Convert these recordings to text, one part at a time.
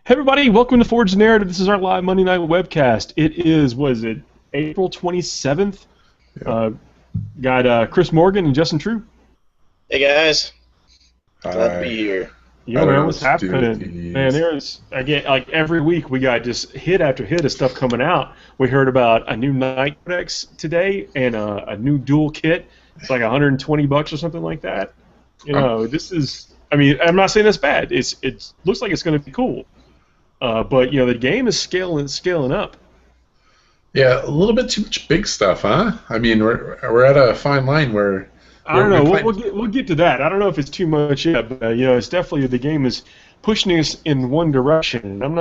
Hey everybody, welcome to Forge Narrative. This is our live Monday night webcast. It is, what is it, April 27th? Yep. Got Chris Morgan and Justin True. Hey guys, glad to I be here. Yo, don't man, know what's what to do with happening? these. Man, there's, again, like every week we got just hit after hit of stuff coming out. We heard about a new Night Codex today and a new dual kit. It's like $120 or something like that. You know, this is, I mean, I'm not saying that's bad. It looks like it's going to be cool. But, you know, the game is scaling up. Yeah, a little bit too much big stuff, huh? I mean, we're at a fine line where I don't know. We'll get to that. I don't know if it's too much yet, but you know, it's definitely the game is pushing us in one direction, and I'm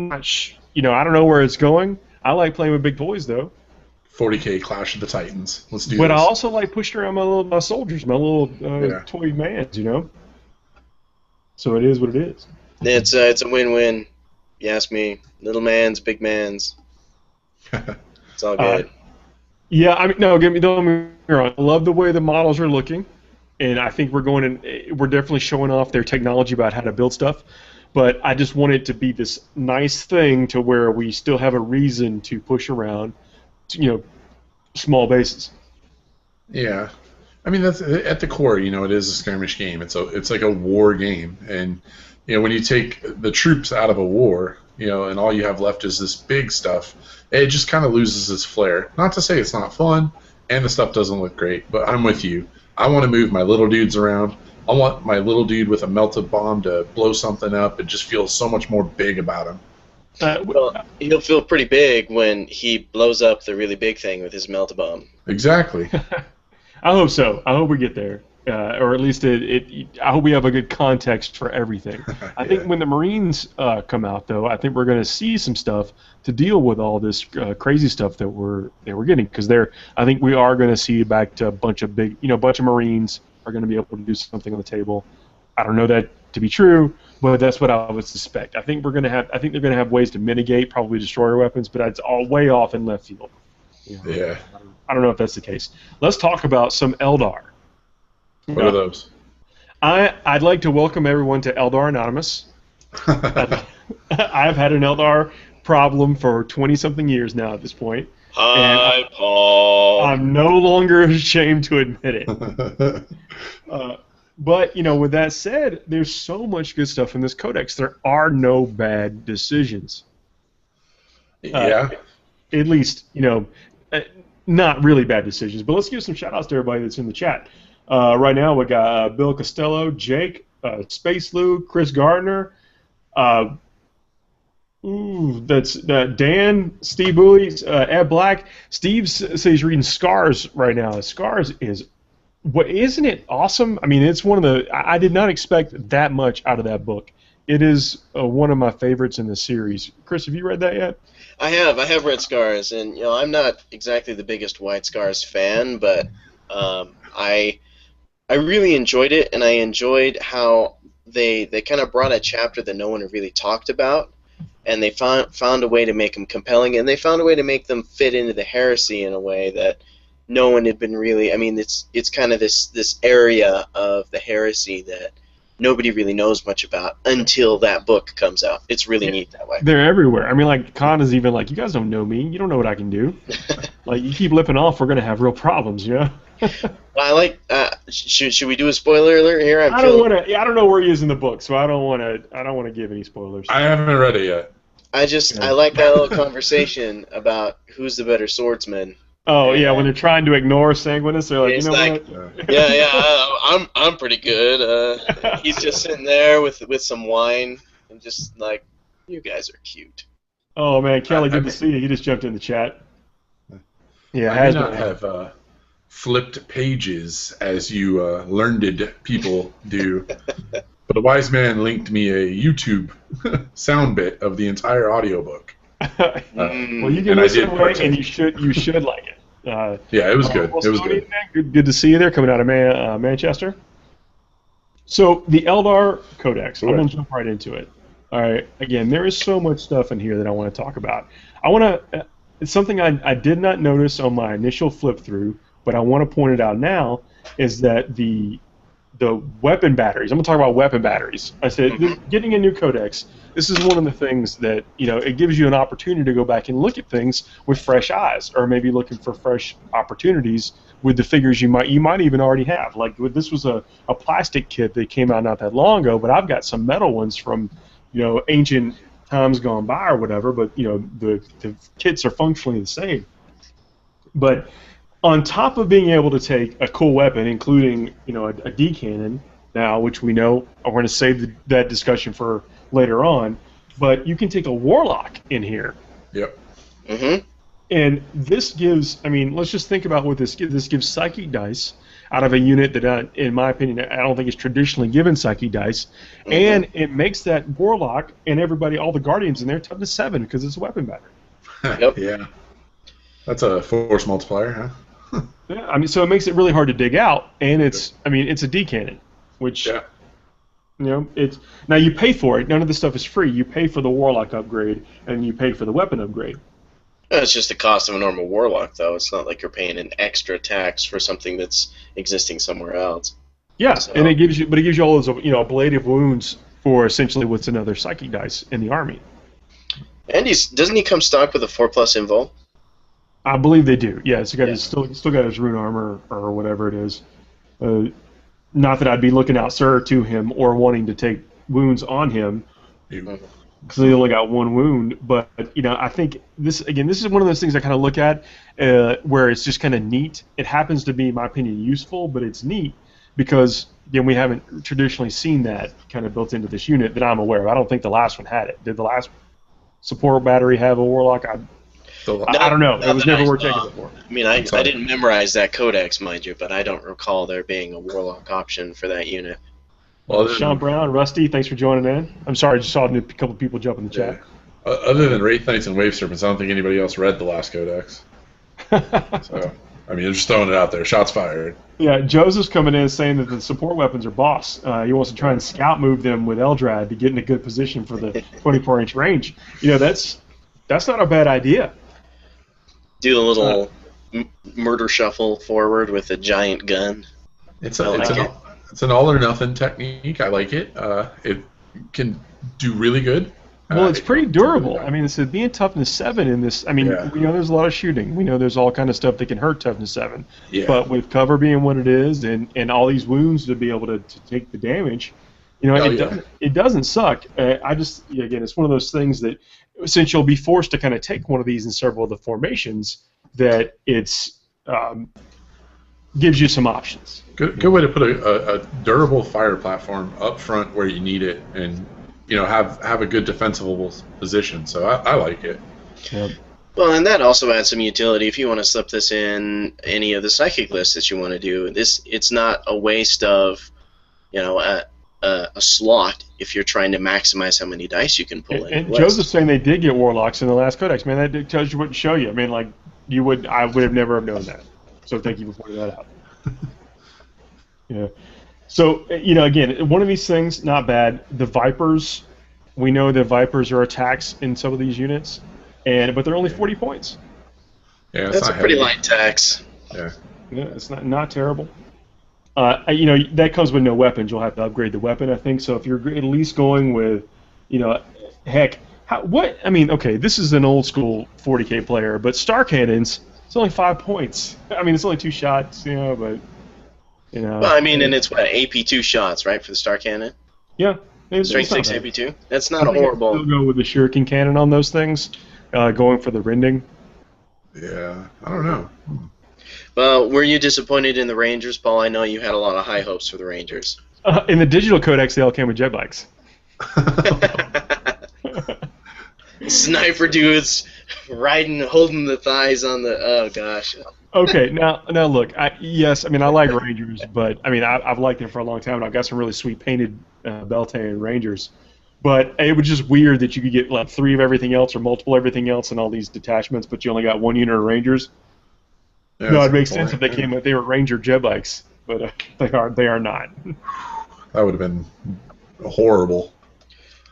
not you know, I don't know where it's going. I like playing with big toys though. 40K Clash of the Titans. Let's do But this. I also like pushing around my soldiers, my little Yeah. toy mans, you know. So it is what it is. It's a win-win. You ask me, little man's, big man's. It's all good. Yeah, I mean, no, don't get me wrong. I love the way the models are looking, and I think we're definitely showing off their technology about how to build stuff. But I just want it to be this nice thing to where we still have a reason to push around, you know, small bases. Yeah, I mean that's at the core. You know, it is a skirmish game. It's like a war game, and you know when you take the troops out of a war, you know, and all you have left is this big stuff, it just kind of loses its flair. Not to say it's not fun, and the stuff doesn't look great, but I'm with you. I want to move my little dudes around. I want my little dude with a melted bomb to blow something up and just feel so much more big about him. Well, he'll feel pretty big when he blows up the really big thing with his melt-a-bomb. Exactly. I hope so. I hope we get there, or at least I hope we have a good context for everything. I think when the Marines come out, though, I think we're going to see some stuff to deal with all this crazy stuff that we're getting. Because I think we are going to see back to a bunch of Marines are going to be able to do something on the table. I don't know that to be true, but that's what I would suspect. I think they're going to have ways to mitigate probably destroyer weapons, but it's all way off in left field. You know, Yeah. I don't know if that's the case. Let's talk about some Eldar. What are those? I'd like to welcome everyone to Eldar Anonymous. I've had an Eldar problem for 20-something years now at this point. Hi, Paul. I'm no longer ashamed to admit it. But, you know, with that said, there's so much good stuff in this codex. There are no bad decisions. Yeah. At least, you know, not really bad decisions. But let's give some shout-outs to everybody that's in the chat. Right now, we got Bill Costello, Jake, Space Lou, Chris Gardner, that's Dan, Steve Bowie, Ed Black. Steve says he's reading Scars right now. Scars isn't it awesome? I mean, it's one of the. I did not expect that much out of that book. It is one of my favorites in the series. Chris, have you read that yet? I have read Scars, and you know I'm not exactly the biggest White Scars fan, but I really enjoyed it, and I enjoyed how they kind of brought a chapter that no one had really talked about, and they found a way to make them compelling, and they found a way to make them fit into the heresy in a way that no one had been really. I mean, it's kind of this area of the heresy that nobody really knows much about until that book comes out. It's really neat that way. They're everywhere. I mean, like, Khan is even like, you guys don't know me. You don't know what I can do. Like, you keep lipping off, we're going to have real problems, you know? Well, I like. Should we do a spoiler alert here? I don't want to. I don't know where he is in the book, so I don't want to give any spoilers. I haven't read it yet. I like that little conversation about who's the better swordsman. Oh yeah, when they're trying to ignore Sanguinus, they're like, It's you know like, what? I'm pretty good. He's just sitting there with some wine and just like, you guys are cute. Oh man, Kelly, good to see you. He just jumped in the chat. Yeah, I do not have flipped pages as you learned people do, but a wise man linked me a YouTube sound bit of the entire audiobook. Well, you can listen away, and you should like it. Yeah, it was good. Well, it was good. Good to see you there, coming out of Manchester. So the Eldar Codex. I'm going to jump right into it. All right. Again, there is so much stuff in here that I want to talk about. It's something I did not notice on my initial flip through, but I want to point it out now, is that the the weapon batteries. I'm going to talk about weapon batteries. I said, getting a new codex, this is one of the things that, it gives you an opportunity to go back and look at things with fresh eyes, or maybe looking for fresh opportunities with the figures you might even already have. Like, this was a plastic kit that came out not that long ago, but I've got some metal ones from, ancient times gone by or whatever, but, the kits are functionally the same. But on top of being able to take a cool weapon, including a D cannon now, which we know we're going to save that discussion for later on, but you can take a warlock in here. Yep. And this gives, let's just think about what this gives. This gives psychic dice out of a unit that, in my opinion, I don't think is traditionally given psychic dice, and it makes that warlock and all the guardians in there toughness 7 because it's a weapon battery. Yep. Yeah. That's a force multiplier, huh? Yeah, so it makes it really hard to dig out, and it's a D cannon, which, it's now you pay for it. None of this stuff is free. You pay for the warlock upgrade, and you pay for the weapon upgrade. It's just the cost of a normal warlock, though. It's not like you're paying an extra tax for something that's existing somewhere else. Yeah, so. And it gives you all those ablative wounds for essentially what's another psychic dice in the army. And doesn't he come stock with a 4+ invul? I believe they do. Yeah, it's still got his rune armor or whatever it is. Not that I'd be looking out to him or wanting to take wounds on him, because they only got 1 wound. But I think this is one of those things I kind of look at where it's just kind of neat. It happens to be, in my opinion, useful, but it's neat because we haven't traditionally seen that kind of built into this unit that I'm aware of. I don't think the last one had it. Did the last support battery have a warlock? I don't know. It was never worth checking before. I didn't memorize that codex, mind you, but I don't recall there being a warlock option for that unit. Well, Sean Brown, Rusty, thanks for joining in. I'm sorry, I just saw a couple of people jump in the chat. Other than Wraith Knights and Wave Serpents, I don't think anybody else read the last codex. So, they're just throwing it out there. Shots fired. Yeah, Joseph's coming in saying that the support weapons are boss. He wants to try and scout move them with Eldrad to get in a good position for the 24-inch range. That's not a bad idea. Do a little murder shuffle forward with a giant gun. It's an all or nothing technique. I like it. It can do really good. Well, it's pretty durable. It's being toughness 7 in this. We know there's a lot of shooting. We know there's all kind of stuff that can hurt toughness 7. Yeah. But with cover being what it is, and all these wounds to be able to take the damage, it doesn't suck. It's one of those things that, since you'll be forced to kind of take one of these in several of the formations, that it's gives you some options. Good way to put a durable fire platform up front where you need it, and have a good defensible position. So I like it. Yep. Well, and that also adds some utility if you want to slip this in any of the psychic lists that you want to do. It's not a waste of a slot if you're trying to maximize how many dice you can pull in. And Joseph's saying they did get warlocks in the last codex. Man, that tells you what to show you. I would have never have known that. So thank you for pointing that out. Yeah. So again, one of these things, not bad. The Vipers, we know that Vipers are attacks in some of these units, but they're only 40 points. Yeah, that's a pretty light tax. Yeah. Yeah, it's not terrible. That comes with no weapons. You'll have to upgrade the weapon, I think. So if you're at least going with, this is an old school 40K player, but Star Cannons, it's only 5 points. It's only 2 shots, but, Well, and it's what, AP 2 shots, right, for the Star Cannon? Yeah. Strength 6 AP 2? That's not horrible. I'll go with the Shuriken Cannon on those things, going for the rending. Yeah, I don't know. Well, were you disappointed in the Rangers, Paul? I know you had a lot of high hopes for the Rangers. In the digital codex, they all came with jet bikes. Sniper dudes holding the thighs on the. Oh gosh. Okay, now look. I like Rangers, but I've liked them for a long time, and I've got some really sweet painted Beltane Rangers. But it was just weird that you could get like 3 of everything else or multiple everything else in all these detachments, but you only got 1 unit of Rangers. Yeah, no, it makes sense if they were Ranger jet bikes, but they are not. That would have been horrible.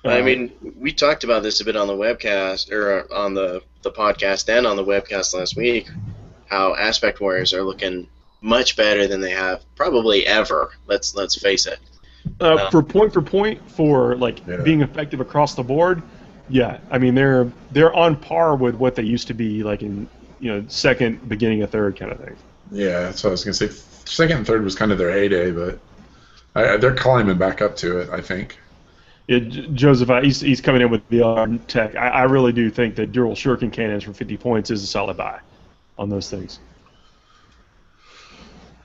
We talked about this a bit on the webcast, or on the podcast and on the webcast last week, how Aspect Warriors are looking much better than they have probably ever. Let's face it. For point for like being effective across the board, yeah. I mean they're on par with what they used to be like in second, beginning of third kind of thing. Yeah, that's what I was gonna say. Second and third was kind of their heyday, but they're climbing back up to it, I think. Yeah, Joseph, he's coming in with VR tech. I really do think that dual shuriken cannons for 50 points is a solid buy on those things.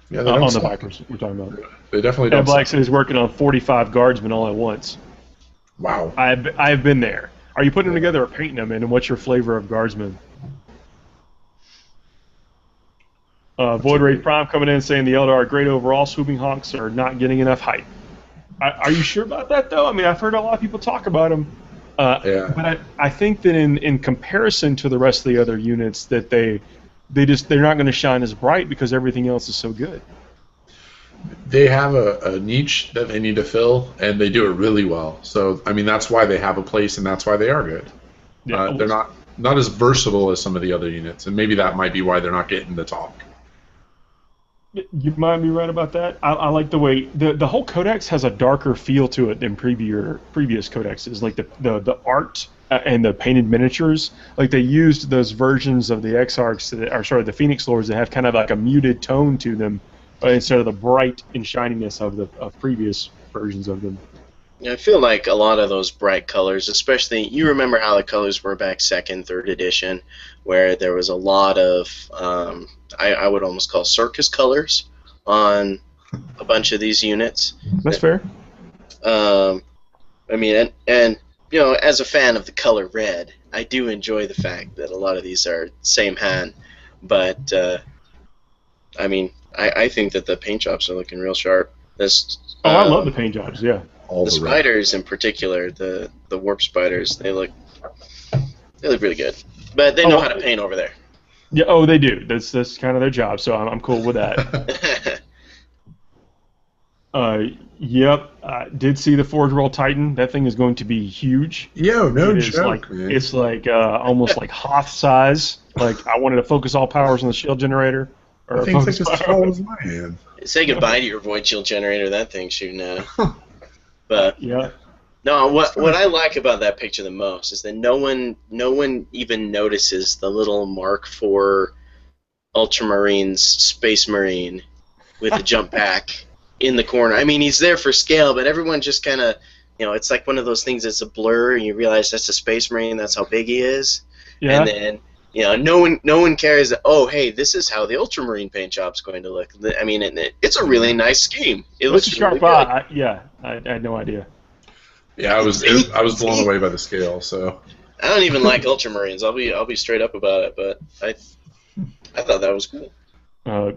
Yeah, on the Vipers we're talking about. They definitely don't. And Black said he's working on 45 guardsmen all at once. Wow. I've been there. Are you putting them together or painting them? And what's your flavor of guardsmen? Void Wraith Prime coming in saying the Eldar are great overall. Swooping Hawks are not getting enough hype. Are you sure about that though? I mean, I've heard a lot of people talk about them. But I think that in comparison to the rest of the other units, that they're not going to shine as bright because everything else is so good. They have a niche that they need to fill, and they do it really well. So, I mean, that's why they have a place, and that's why they are good. Yeah, they're not as versatile as some of the other units, and maybe that might be why they're not getting the talk. You might be right about that. I like the way the whole codex has a darker feel to it than previous codexes. Like the art and the painted miniatures, like they used those versions of the Exarchs, the Phoenix Lords that have kind of like a muted tone to them, instead of the bright and shininess of previous versions of them. Yeah, I feel like a lot of those bright colors, especially, you remember how the colors were back 2nd, 3rd edition, where there was a lot of, I would almost call circus colors on a bunch of these units. That's fair. I mean, and as a fan of the color red, I do enjoy the fact that a lot of these are same hand, but, I mean, I think that the paint jobs are looking real sharp. I love the paint jobs, yeah. The spiders in particular, the warp spiders, they look really good. But they know how to paint over there. Yeah, they do. That's kind of their job, so I'm cool with that. Yep, did see the Forge World Titan. That thing is going to be huge. Yo, no joke, man. It's like almost like Hoth size. Like I wanted to focus all powers on the shield generator. That thing's like as tall as my hand. Say goodbye to your void shield generator. That thing's shooting at it. But yeah. No, what I like about that picture the most is that no one even notices the little Mark IV Ultramarines Space Marine with a jump pack in the corner. I mean, he's there for scale, but everyone just kind of, it's like one of those things that's a blur, and you realize that's a Space Marine. That's how big he is. Yeah. And then no one cares that, oh, hey, this is how the Ultramarine paint job's going to look. I mean, it's a really nice scheme. It looks sharp. Really I had no idea. Yeah, I was blown away by the scale. So I don't even like Ultramarines. I'll be straight up about it, but I thought that was cool.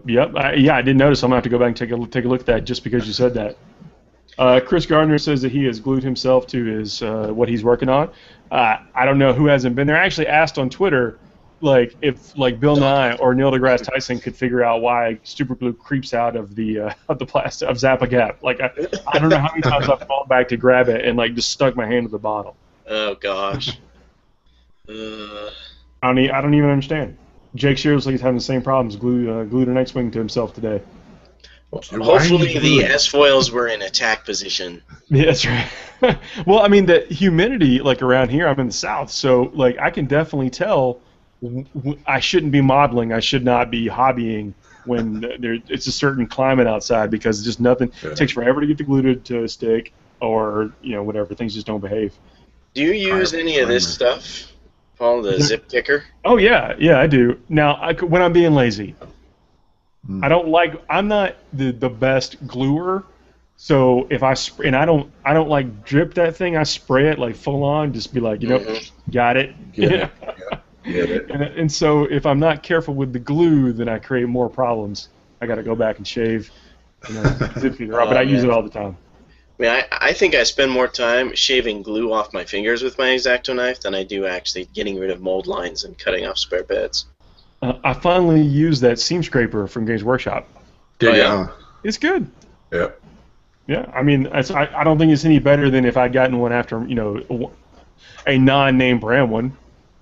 Yep. I didn't notice. I'm gonna have to go back and take a look at that just because you said that. Chris Gardner says that he has glued himself to his what he's working on. I don't know who hasn't been there. I actually asked on Twitter, like if like Bill Nye or Neil deGrasse Tyson could figure out why super glue creeps out of the plastic of Zappa Gap. Like I don't know how many times I've fallen back to grab it and like just stuck my hand to the bottle. Oh gosh. I don't even understand. Jake Shearsley is having the same problems. Glued an X-wing to himself today. Hopefully the S-foils were in attack position. Yeah, that's right. Well, I mean the humidity like around here. I'm in the south, so like I can definitely tell. I shouldn't be modeling. I should not be hobbying when it's a certain climate outside because just nothing. Yeah. It takes forever to get the glue to stick, or whatever. Things just don't behave. Do you use any of this stuff, Paul? The zip kicker? Oh yeah, I do. Now when I'm being lazy, I'm not the best gluer. So if I don't like drip that thing. I spray it like full on. Just be like, got it. Yeah. And so if I'm not careful with the glue, then I create more problems. I got to go back and shave. But I use it all the time. I mean, I think I spend more time shaving glue off my fingers with my X-Acto knife than I do actually getting rid of mold lines and cutting off spare beds. I finally used that seam scraper from Games Workshop. Yeah. It's good. Yeah. Yeah, I mean, I don't think it's any better than if I'd gotten one after, a non-name brand one.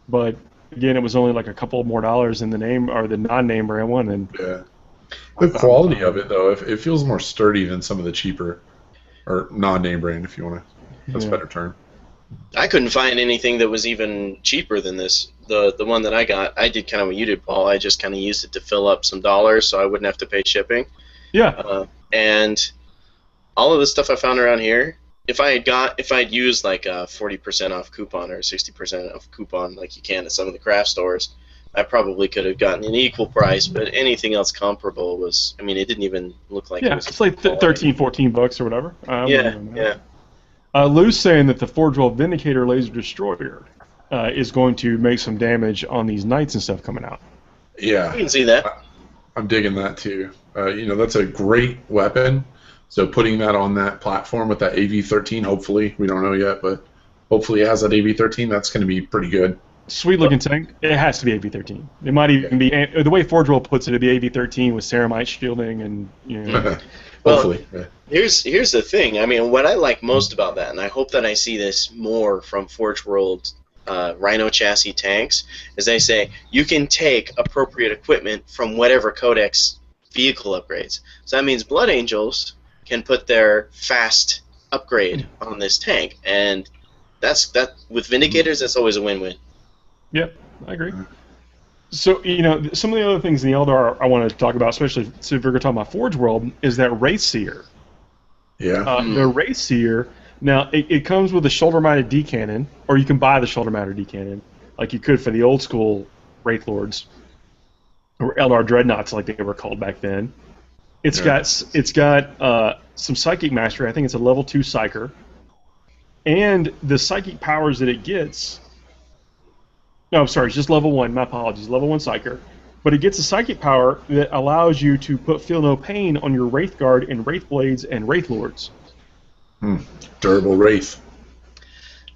But again, it was only like a couple more dollars in the name or the non-name brand one, and The quality of it, though, it feels more sturdy than some of the cheaper, or non-name brand, if you want to. That's a better term. I couldn't find anything that was even cheaper than this. The one that I got, I did kind of what you did, Paul. I just kind of used it to fill up some dollars so I wouldn't have to pay shipping. Yeah. And all of the stuff I found around here, if I'd used like a 40% off coupon or a 60% off coupon like you can at some of the craft stores, I probably could have gotten an equal price, but anything else comparable was, I mean, it didn't even look like it was. It's like $13-14 or whatever. Yeah. Lou's saying that the Forge World Vindicator Laser Destroyer is going to make some damage on these knights and stuff coming out. Yeah. I can see that. I'm digging that too. That's a great weapon. So putting that on that platform with that AV-13, hopefully, we don't know yet, but hopefully it has that AV-13, that's going to be pretty good. Sweet looking tank. It has to be AV-13. It might even be, the way Forge World puts it, it'd be AV-13 with ceramite shielding and, Hopefully. Well, here's the thing. I mean, what I like most about that, and I hope that I see this more from Forge World Rhino chassis tanks, is they say you can take appropriate equipment from whatever codex vehicle upgrades. So that means Blood Angels can put their fast upgrade on this tank, and that with Vindicators, that's always a win-win. Yep, I agree. So, some of the other things in the Eldar I want to talk about, especially if we're going to talk about Forge World, is that Wraith Seer. Yeah. The Wraith Seer, now, it comes with a shoulder-mounted D-cannon, or you can buy the shoulder-mounted D-cannon, like you could for the old-school Wraith Lords, or Eldar Dreadnoughts, like they were called back then. It's got some Psychic Mastery. I think it's a level 2 Psyker. And the Psychic powers that it gets... No, I'm sorry, it's just level 1. My apologies. Level 1 Psyker. But it gets a Psychic power that allows you to put Feel No Pain on your Wraith Guard and Wraith Blades and Wraith Lords. Durable Wraith.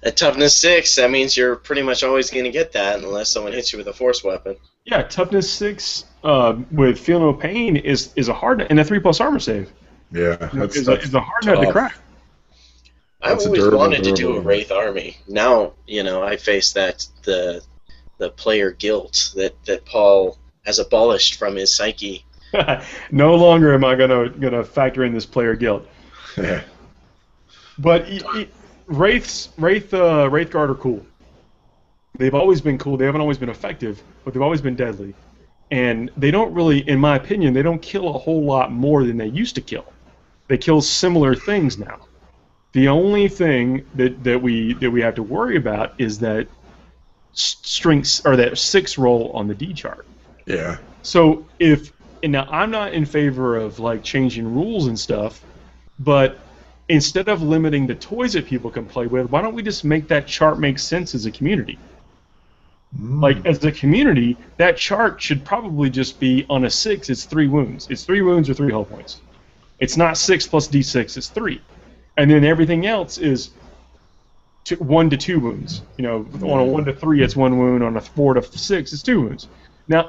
At toughness 6, that means you're pretty much always going to get that unless someone hits you with a force weapon. Yeah, toughness 6 with Feel No Pain is a hard, and a 3+ armor save. Yeah, it's a hard nut to crack. I've always wanted to do a Wraith army. Now, I face the player guilt that Paul has abolished from his psyche. No longer am I gonna factor in this player guilt. Yeah. But Wraith Guard are cool. They've always been cool. They haven't always been effective, but they've always been deadly. And they don't really, in my opinion, they don't kill a whole lot more than they used to kill. They kill similar things now. The only thing that we have to worry about is that strengths or that 6 roll on the D chart. Yeah. So now I'm not in favor of like changing rules and stuff, but instead of limiting the toys that people can play with, why don't we just make that chart make sense as a community? Like, as a community, that chart should probably just be on a 6, it's 3 wounds. It's 3 wounds or 3 hull points. It's not 6 plus D6, it's 3. And then everything else is 1 to 2 wounds. On a 1 to 3, it's 1 wound. On a 4 to 6, it's 2 wounds. Now,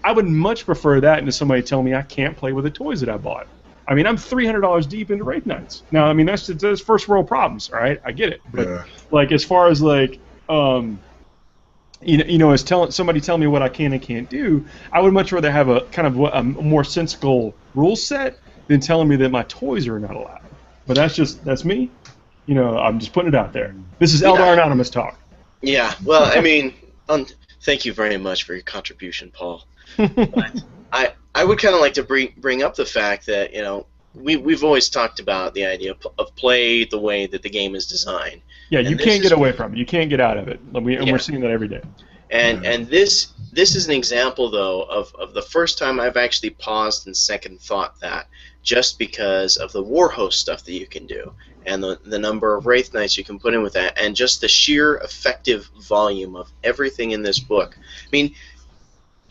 I would much prefer that than somebody telling me I can't play with the toys that I bought. I mean, I'm $300 deep into Wraith Knights. Now, I mean, that's first world problems, all right? I get it. But, like, as far as, like, as somebody telling me what I can and can't do, I would much rather have a kind of a more sensible rule set than telling me that my toys are not allowed. But that's me. I'm just putting it out there. This is Eldar Anonymous talk. Yeah, well, I mean, thank you very much for your contribution, Paul. But I would kind of like to bring up the fact that, we've always talked about the idea of play the way that the game is designed. Yeah, you can't get away from it. You can't get out of it. And we're seeing that every day. And this is an example, though, of the first time I've actually paused and second thought that, just because of the war host stuff that you can do, and the number of Wraith Knights you can put in with that, and just the sheer effective volume of everything in this book. I mean,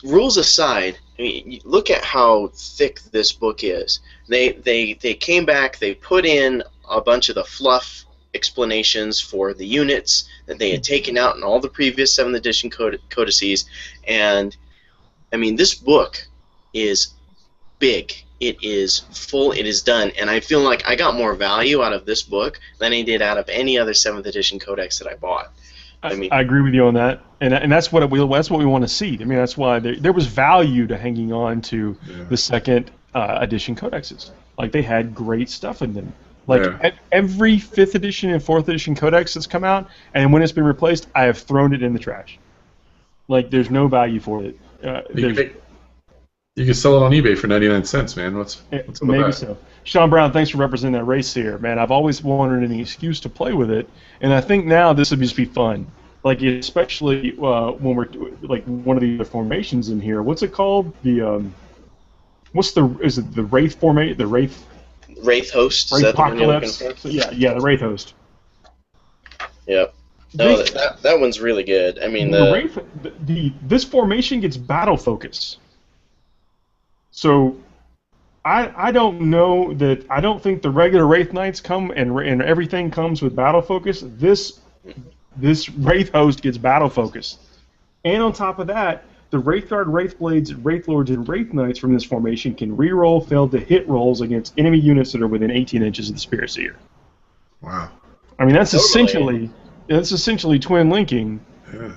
rules aside, look at how thick this book is. They came back, they put in a bunch of the fluff explanations for the units that they had taken out in all the previous 7th edition codices, and I mean, this book is big. It is full, it is done, and I feel like I got more value out of this book than I did out of any other 7th edition codex that I bought. I agree with you on that, and that's what we want to see. I mean, that's why there was value to hanging on to the second edition codexes. Like they had great stuff in them. Like every 5th edition and 4th edition codex that's come out, and when it's been replaced, I have thrown it in the trash. Like there's no value for it. You can sell it on eBay for 99 cents, man. What's maybe so. Sean Brown, thanks for representing that race here, man. I've always wanted an excuse to play with it, and I think now this would just be fun. Like especially when we're like one of the other formations in here. What's it called? Is it the Wraith formation? The Wraith host. Wraith Apocalypse. So, yeah, the Wraith host. Yep. No, that one's really good. I mean, this formation gets battle focus. So, I don't know that. I don't think the regular Wraith Knights come and everything comes with battle focus. This Wraith host gets battle focus, and on top of that, the Wraith Guard, Wraith Blades, Wraith Lords, and Wraith Knights from this formation can reroll failed to hit rolls against enemy units that are within 18 inches of the Spirit Seer. Wow. I mean, that's essentially twin linking. Yeah.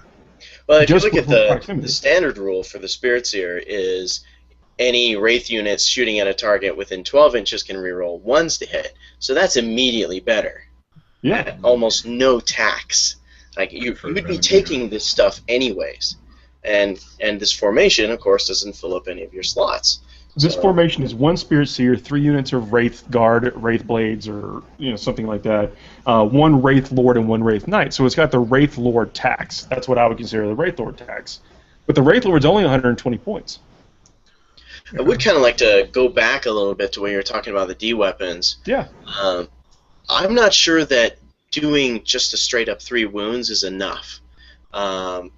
Well, if you look at the standard rule for the Spirit Seer is any Wraith units shooting at a target within 12 inches can reroll ones to hit. So that's immediately better. Yeah. At almost no tax. Like you would be taking this stuff anyways. And this formation, of course, doesn't fill up any of your slots. This formation is 1 Spirit Seer, 3 units of Wraith Guard, Wraith Blades, or something like that. 1 Wraith Lord and 1 Wraith Knight. So it's got the Wraith Lord tax. That's what I would consider the Wraith Lord tax. But the Wraith Lord's only 120 points. I would kind of like to go back a little bit to where you're talking about the D weapons. Yeah. I'm not sure that doing just a straight up 3 wounds is enough. Not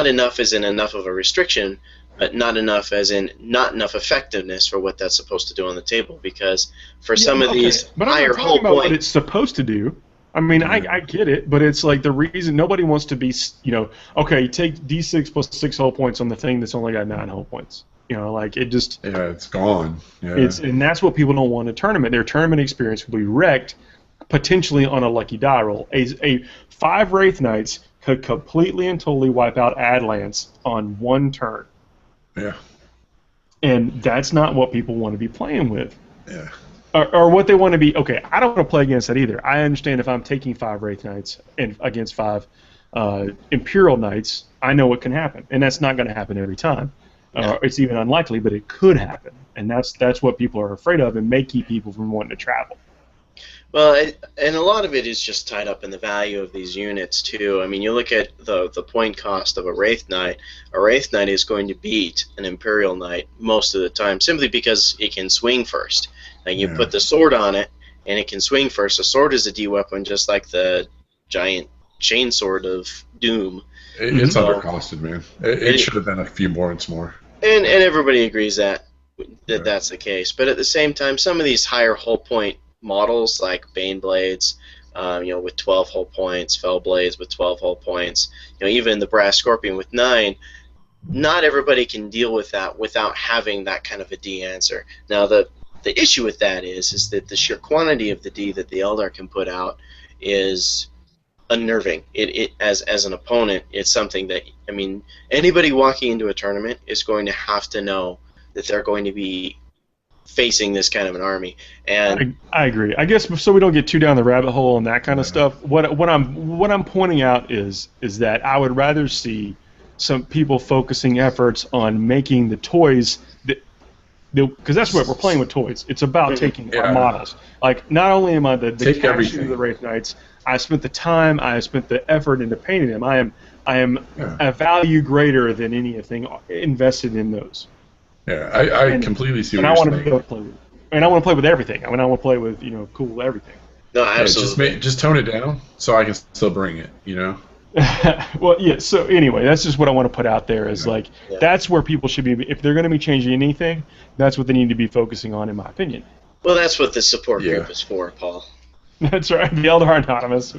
enough as in enough of a restriction, but not enough as in not enough effectiveness for what that's supposed to do on the table. Because for some of these higher hull points, what it's supposed to do. I mean, I get it, but it's like the reason nobody wants to be, okay, you take D6 plus 6 hull points on the thing that's only got 9 hull points. Like it just. Yeah, it's gone. Yeah. And that's what people don't want in a tournament. Their tournament experience will be wrecked, potentially on a lucky die roll. A 5 Wraith Knights could completely and totally wipe out Adlance on 1 turn. Yeah. And that's not what people want to be playing with. Yeah. Or what they want to be. Okay, I don't want to play against that either. I understand if I'm taking 5 Wraith Knights and against 5 Imperial Knights, I know what can happen, and that's not going to happen every time. It's even unlikely, but it could happen, and that's what people are afraid of, and may keep people from wanting to travel. Well, and a lot of it is just tied up in the value of these units too. I mean, you look at the point cost of a Wraith Knight. A Wraith Knight is going to beat an Imperial Knight most of the time, simply because it can swing first. Like you put the sword on it, and it can swing first. A sword is a D weapon, just like the giant chainsword of Doom. It's undercosted, man. It should have been a few points more. And everybody agrees that's the case. But at the same time, some of these higher hull point models, like Bane Blades, with 12 hull points, Fell Blades with 12 hull points, even the Brass Scorpion with 9, not everybody can deal with that without having that kind of a D answer. Now, the issue with that is that the sheer quantity of the D that the Eldar can put out is unnerving. It as an opponent, it's something that, I mean, anybody walking into a tournament is going to have to know that they're going to be facing this kind of an army. And I agree. I guess so we don't get too down the rabbit hole and that kind of stuff. What I'm pointing out is that I would rather see some people focusing efforts on making the toys because that's what we're playing with toys. It's about taking our models. Like, not only am I the captain of the Wraith Knights, I spent the time, I spent the effort into painting them. I am a value greater than anything invested in those. Yeah, I completely see what you're saying. And I want to play with, and I want to play with everything. I mean, I want to play with cool everything. No, absolutely. Yeah, just tone it down so I can still bring it. Well, yeah. So anyway, that's just what I want to put out there. Is that's where people should be. If they're going to be changing anything, that's what they need to be focusing on, in my opinion. Well, that's what the support group is for, Paul. That's right. The Eldar Anonymous.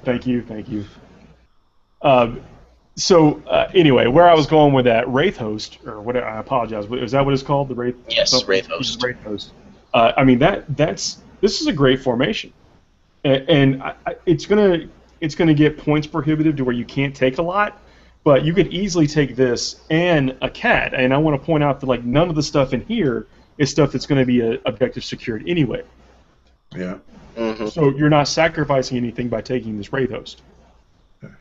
Thank you. Anyway, where I was going with that Wraith host, or what? I apologize. Is that what it's called? The Wraith. Yes, Wraith host. Wraith host. I mean this is a great formation, and it's gonna. it's going to get points prohibitive to where you can't take a lot. But you could easily take this and a cat. And I want to point out that like none of the stuff in here is stuff that's going to be objective secured anyway. Yeah. Mm-hmm. So you're not sacrificing anything by taking this Wraith host.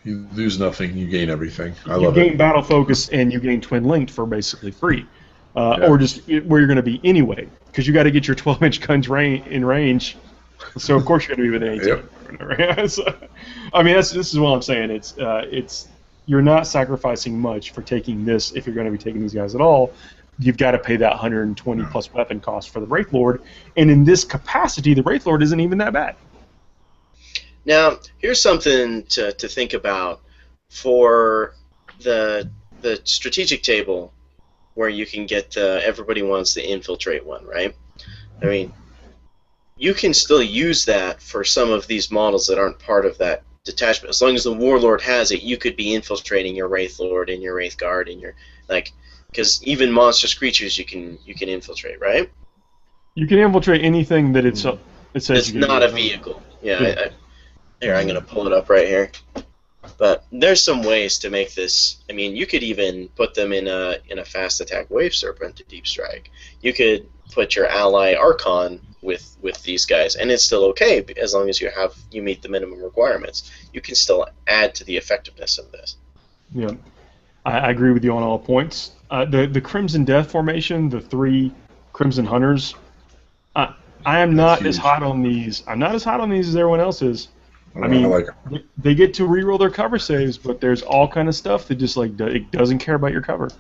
You lose nothing, you gain everything. You gain battle focus and you gain twin linked for basically free, or just where you're going to be anyway, because you got to get your 12-inch guns in range. So of course you're going to be with an 18. Yep. So, I mean, this is what I'm saying. It's you're not sacrificing much for taking this if you're going to be taking these guys at all. You've got to pay that 120 plus weapon cost for the Wraith Lord, and in this capacity, the Wraith Lord isn't even that bad. Now, here's something to think about for the strategic table, where you can get everybody wants the infiltrate one, right? I mean, you can still use that for some of these models that aren't part of that detachment. As long as the Warlord has it, you could be infiltrating your Wraith Lord and your Wraith Guard and your because even monstrous creatures you can infiltrate, right? You can infiltrate anything that it says. It's not a vehicle. Yeah. Here, I'm going to pull it up right here. But there's some ways to make this. I mean, you could even put them in a fast attack Wave Serpent to deep strike. You could put your ally Archon with these guys, and it's still okay as long as you meet the minimum requirements. You can still add to the effectiveness of this. Yeah, I agree with you on all points. The Crimson Death formation, the 3 Crimson Hunters, I am not as hot on these. I'm not as hot on these as everyone else is. I mean, they get to reroll their cover saves, but there's all kind of stuff that just it doesn't care about your cover,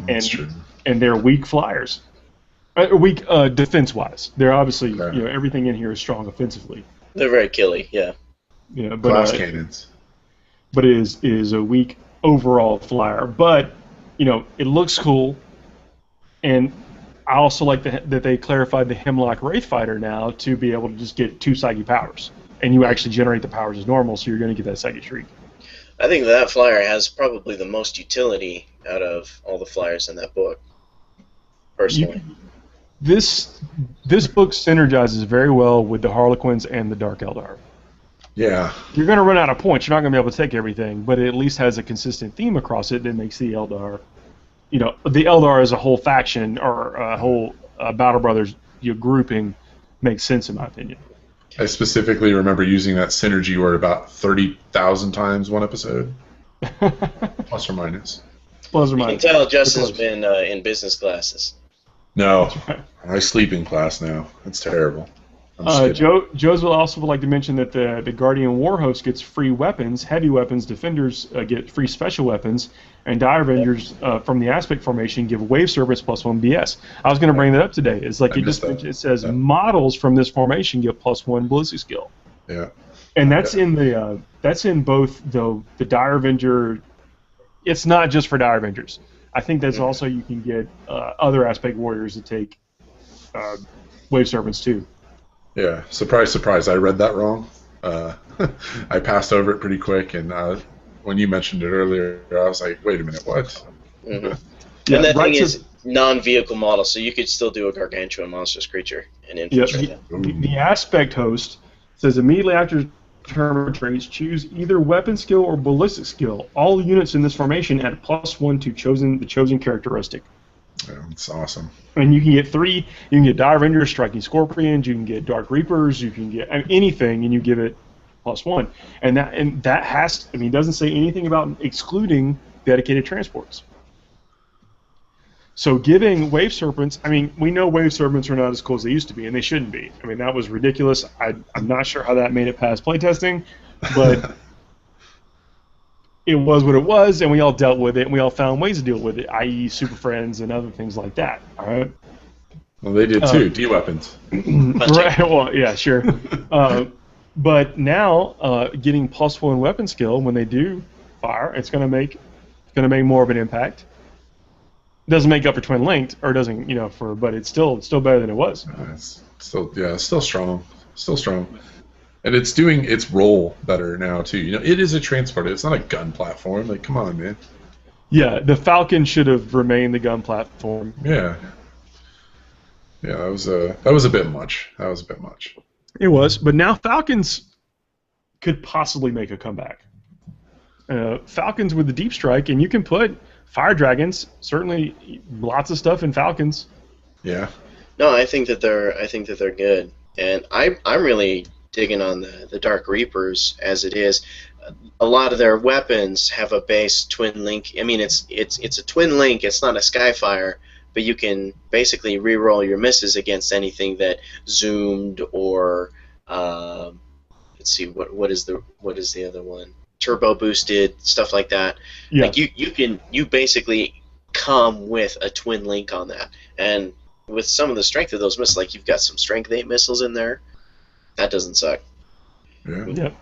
and they're weak flyers, weak defense-wise. They're obviously everything in here is strong offensively. They're very killy, yeah. Yeah, but glass cannons. But it is a weak overall flyer. But it looks cool, and I also like that they clarified the Hemlock Wraith Fighter now to be able to just get 2 psychic powers. And you actually generate the powers as normal, so you're going to get that Psychic Shriek. I think that flyer has probably the most utility out of all the flyers in that book, personally. This book synergizes very well with the Harlequins and the Dark Eldar. Yeah. You're going to run out of points. You're not going to be able to take everything, but it at least has a consistent theme across it that makes the Eldar, the Eldar as a whole faction or a whole Battle Brothers grouping makes sense in my opinion. I specifically remember using that synergy word about 30,000 times one episode. Plus or minus. Plus or You minus. can tell Justin's been in business classes. No, I sleep in class now. It's terrible. Joe's will also like to mention that the Guardian Warhost gets free weapons, heavy weapons, defenders get free special weapons, and Dire Avengers from the Aspect formation give Wave Serpents +1 BS. I was going to bring that up today. It's like it says models from this formation get +1 ballistic skill. Yeah. And that's in both the Dire Avenger. It's not just for Dire Avengers. I think that's also you can get other Aspect Warriors that take Wave Serpents too. Yeah, surprise, surprise. I read that wrong. I passed over it pretty quick, and when you mentioned it earlier, I was like, wait a minute, what? Mm-hmm. And that thing is non-vehicle model, so you could still do a gargantuan monstrous creature and infiltrate it. The Aspect Host says immediately after turn traits, choose either weapon skill or ballistic skill. All units in this formation add +1 to the chosen characteristic. Yeah, it's awesome. And you can get 3. You can get Dire Avengers, Striking Scorpions. You can get Dark Reapers. You can get anything, and you give it +1. And that has. It doesn't say anything about excluding dedicated transports. So giving Wave Serpents. We know Wave Serpents are not as cool as they used to be, and they shouldn't be. That was ridiculous. I'm not sure how that made it past playtesting, but. It was what it was, and we all dealt with it, and we all found ways to deal with it, i.e. Super Friends and other things like that. All right. Well, they did too. D-weapons. Right. Well, yeah, sure. But now, getting +1 weapon skill when they do fire, it's going to make more of an impact. Doesn't make up for twin linked, or doesn't but it's still better than it was. It's still strong. Still strong. And it's doing its role better now too. It is a transporter. It's not a gun platform. Like, come on, man. Yeah, the Falcon should have remained the gun platform. Yeah. Yeah, that was a bit much. It was, but now Falcons could possibly make a comeback. Falcons with the deep strike, and you can put fire dragons. Certainly, lots of stuff in Falcons. Yeah. No, I think that they're good, and I'm really digging on the Dark Reapers as it is. A lot of their weapons have a base twin link. I mean, it's a twin link. It's not a Skyfire, but you can basically re-roll your misses against anything that zoomed or let's see what is the other one? Turbo boosted, stuff like that. Yeah. Like you basically come with a twin link on that, and with some of the strength of those missiles, like you've got some strength 8 missiles in there. That doesn't suck. Yeah. Yep.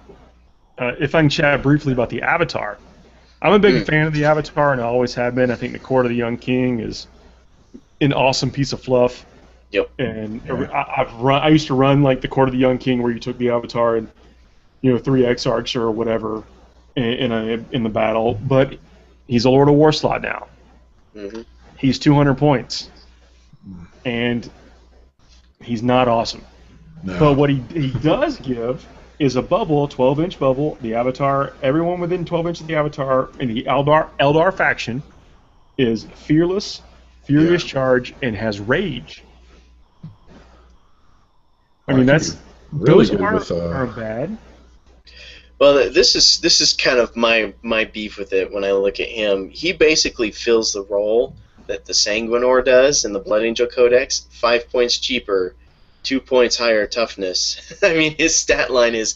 If I can chat briefly about the Avatar, I'm a big fan of the Avatar, and I always have been. I think the Court of the Young King is an awesome piece of fluff. Yep. And I used to run like the Court of the Young King, where you took the Avatar and 3 Exarchs or whatever in the battle. But he's a Lord of War slot now. Mm-hmm. He's 200 points, and he's not awesome. No. But what he does give is a bubble, 12-inch bubble. The Avatar, everyone within 12 inches of the Avatar in the Eldar faction is fearless, furious charge, and has rage. I mean, those aren't bad. Well, this is kind of my beef with it when I look at him. He basically fills the role that the Sanguinor does in the Blood Angel Codex, 5 points cheaper, 2 points higher toughness. I mean, his stat line is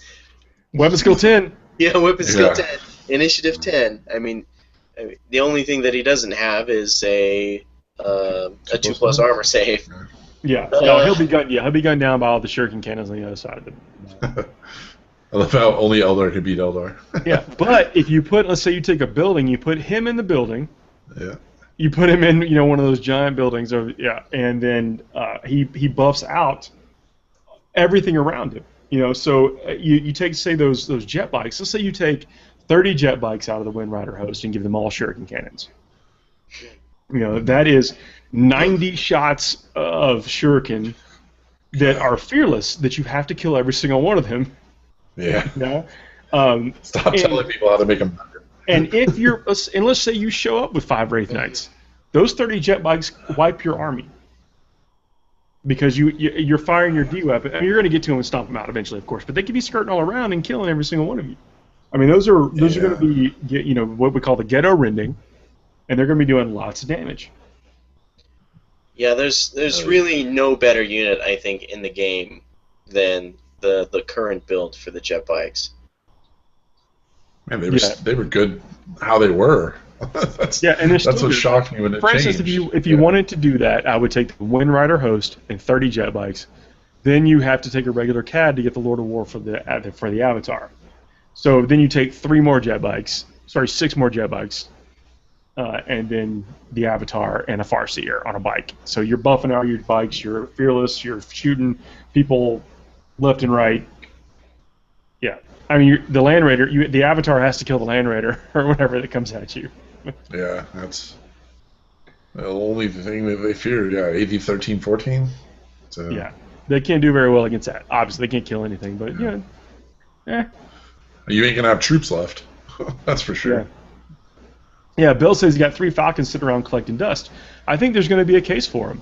weapon skill 10. Yeah, weapon skill 10, initiative 10. I mean, the only thing that he doesn't have is a 2+ armor save. Yeah, no, he'll be gunned down by all the shuriken cannons on the other side of the. I love how only Eldar could beat Eldar. Yeah, but if you let's say you take a building, you put him in the building. Yeah. You put him in, one of those giant buildings, and then he buffs out everything around him. So you take, say, those jet bikes. Let's say you take 30 jet bikes out of the Wind Rider host and give them all shuriken cannons. That is 90 shots of shuriken that are fearless that you have to kill every single one of them. Yeah. Stop telling people how to make them better. And let's say you show up with 5 Wraith Knights, those 30 jet bikes wipe your army because you're firing your D weapon. I mean, you're going to get to them and stomp them out eventually, of course, but they could be skirting all around and killing every single one of you. I mean, those are going to be what we call the ghetto rending, and they're going to be doing lots of damage. Yeah, there's really no better unit, I think, in the game than the current build for the jet bikes. Man, they were good how they were. That's what shocked me when it changed. For instance, if you wanted to do that, I would take the Wind Rider host and 30 jet bikes. Then you have to take a regular CAD to get the Lord of War for the Avatar. So then you take 6 more jet bikes, and then the Avatar and a Farseer on a bike. So you're buffing out your bikes. You're fearless. You're shooting people left and right. Yeah. I mean, the Land Raider, the Avatar has to kill the Land Raider or whatever that comes at you. Yeah, that's the only thing that they fear. Yeah, AD 13, 14. So. Yeah, they can't do very well against that. Obviously, they can't kill anything, but You ain't gonna have troops left. That's for sure. Yeah, Bill says he's got 3 Falcons sitting around collecting dust. I think there's going to be a case for him.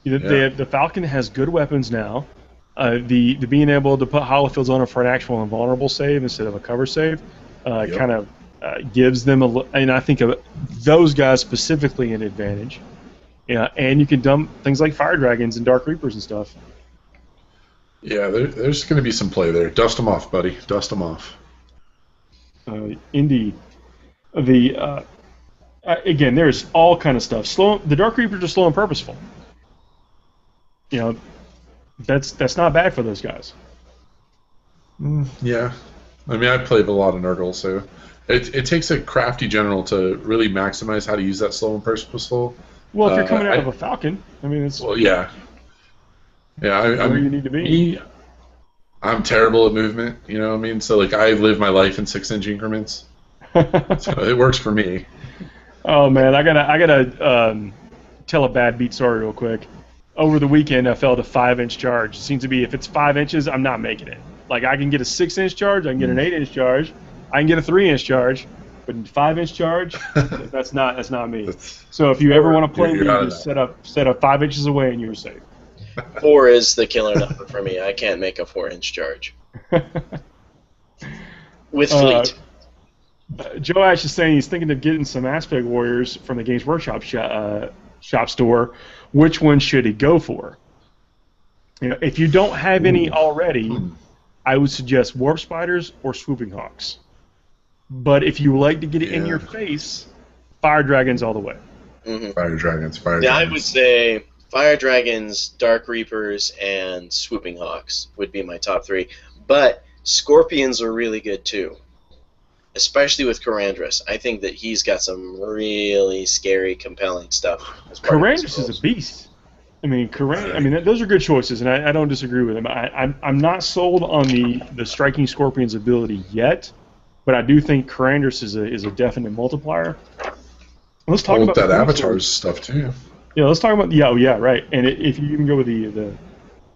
The Falcon has good weapons now. The being able to put holofields on it for an actual invulnerable save instead of a cover save kind of gives them and I think of those guys specifically an advantage. Yeah, and you can dump things like fire dragons and dark reapers and stuff. Yeah, there's going to be some play there. Dust them off, buddy. Dust them off. Indeed. Again, there's all kind of stuff. The dark reapers are slow and purposeful. That's not bad for those guys. Yeah. I mean, I played a lot of Nurgle, so it takes a crafty general to really maximize how to use that slow and purposeful. Well, if you're coming out of a Falcon, I mean, it's... Well, yeah. Yeah, where you need to be. I'm terrible at movement, you know what I mean? So, I live my life in 6-inch increments. So it works for me. Oh, man, I gotta tell a bad beat story real quick. Over the weekend, I fell to 5-inch charge. It seems to be if it's 5 inches, I'm not making it. Like I can get a 6-inch charge, I can get an 8-inch charge, I can get a 3-inch charge, but 5-inch charge, that's not me. So if you ever want to play me, just set up 5 inches away and you're safe. 4 is the killer number for me. I can't make a 4-inch charge. With fleet. Joe Ash is saying he's thinking of getting some Aspect Warriors from the Games Workshop shop store. Which one should he go for? You know, if you don't have any already, I would suggest Warp Spiders or Swooping Hawks. But if you like to get it in your face, Fire Dragons all the way. Mm-hmm. Fire Dragons. I would say Fire Dragons, Dark Reapers, and Swooping Hawks would be my top 3. But Scorpions are really good too. Especially with Karandras. I think that he's got some really scary, compelling stuff. Karandras is a beast. I mean, those are good choices, and I don't disagree with them. I'm not sold on the Striking Scorpion's ability yet, but I do think Karandras is a definite multiplier. Let's talk about that Avatar's stuff too. Yeah, let's talk about right. And if you even go with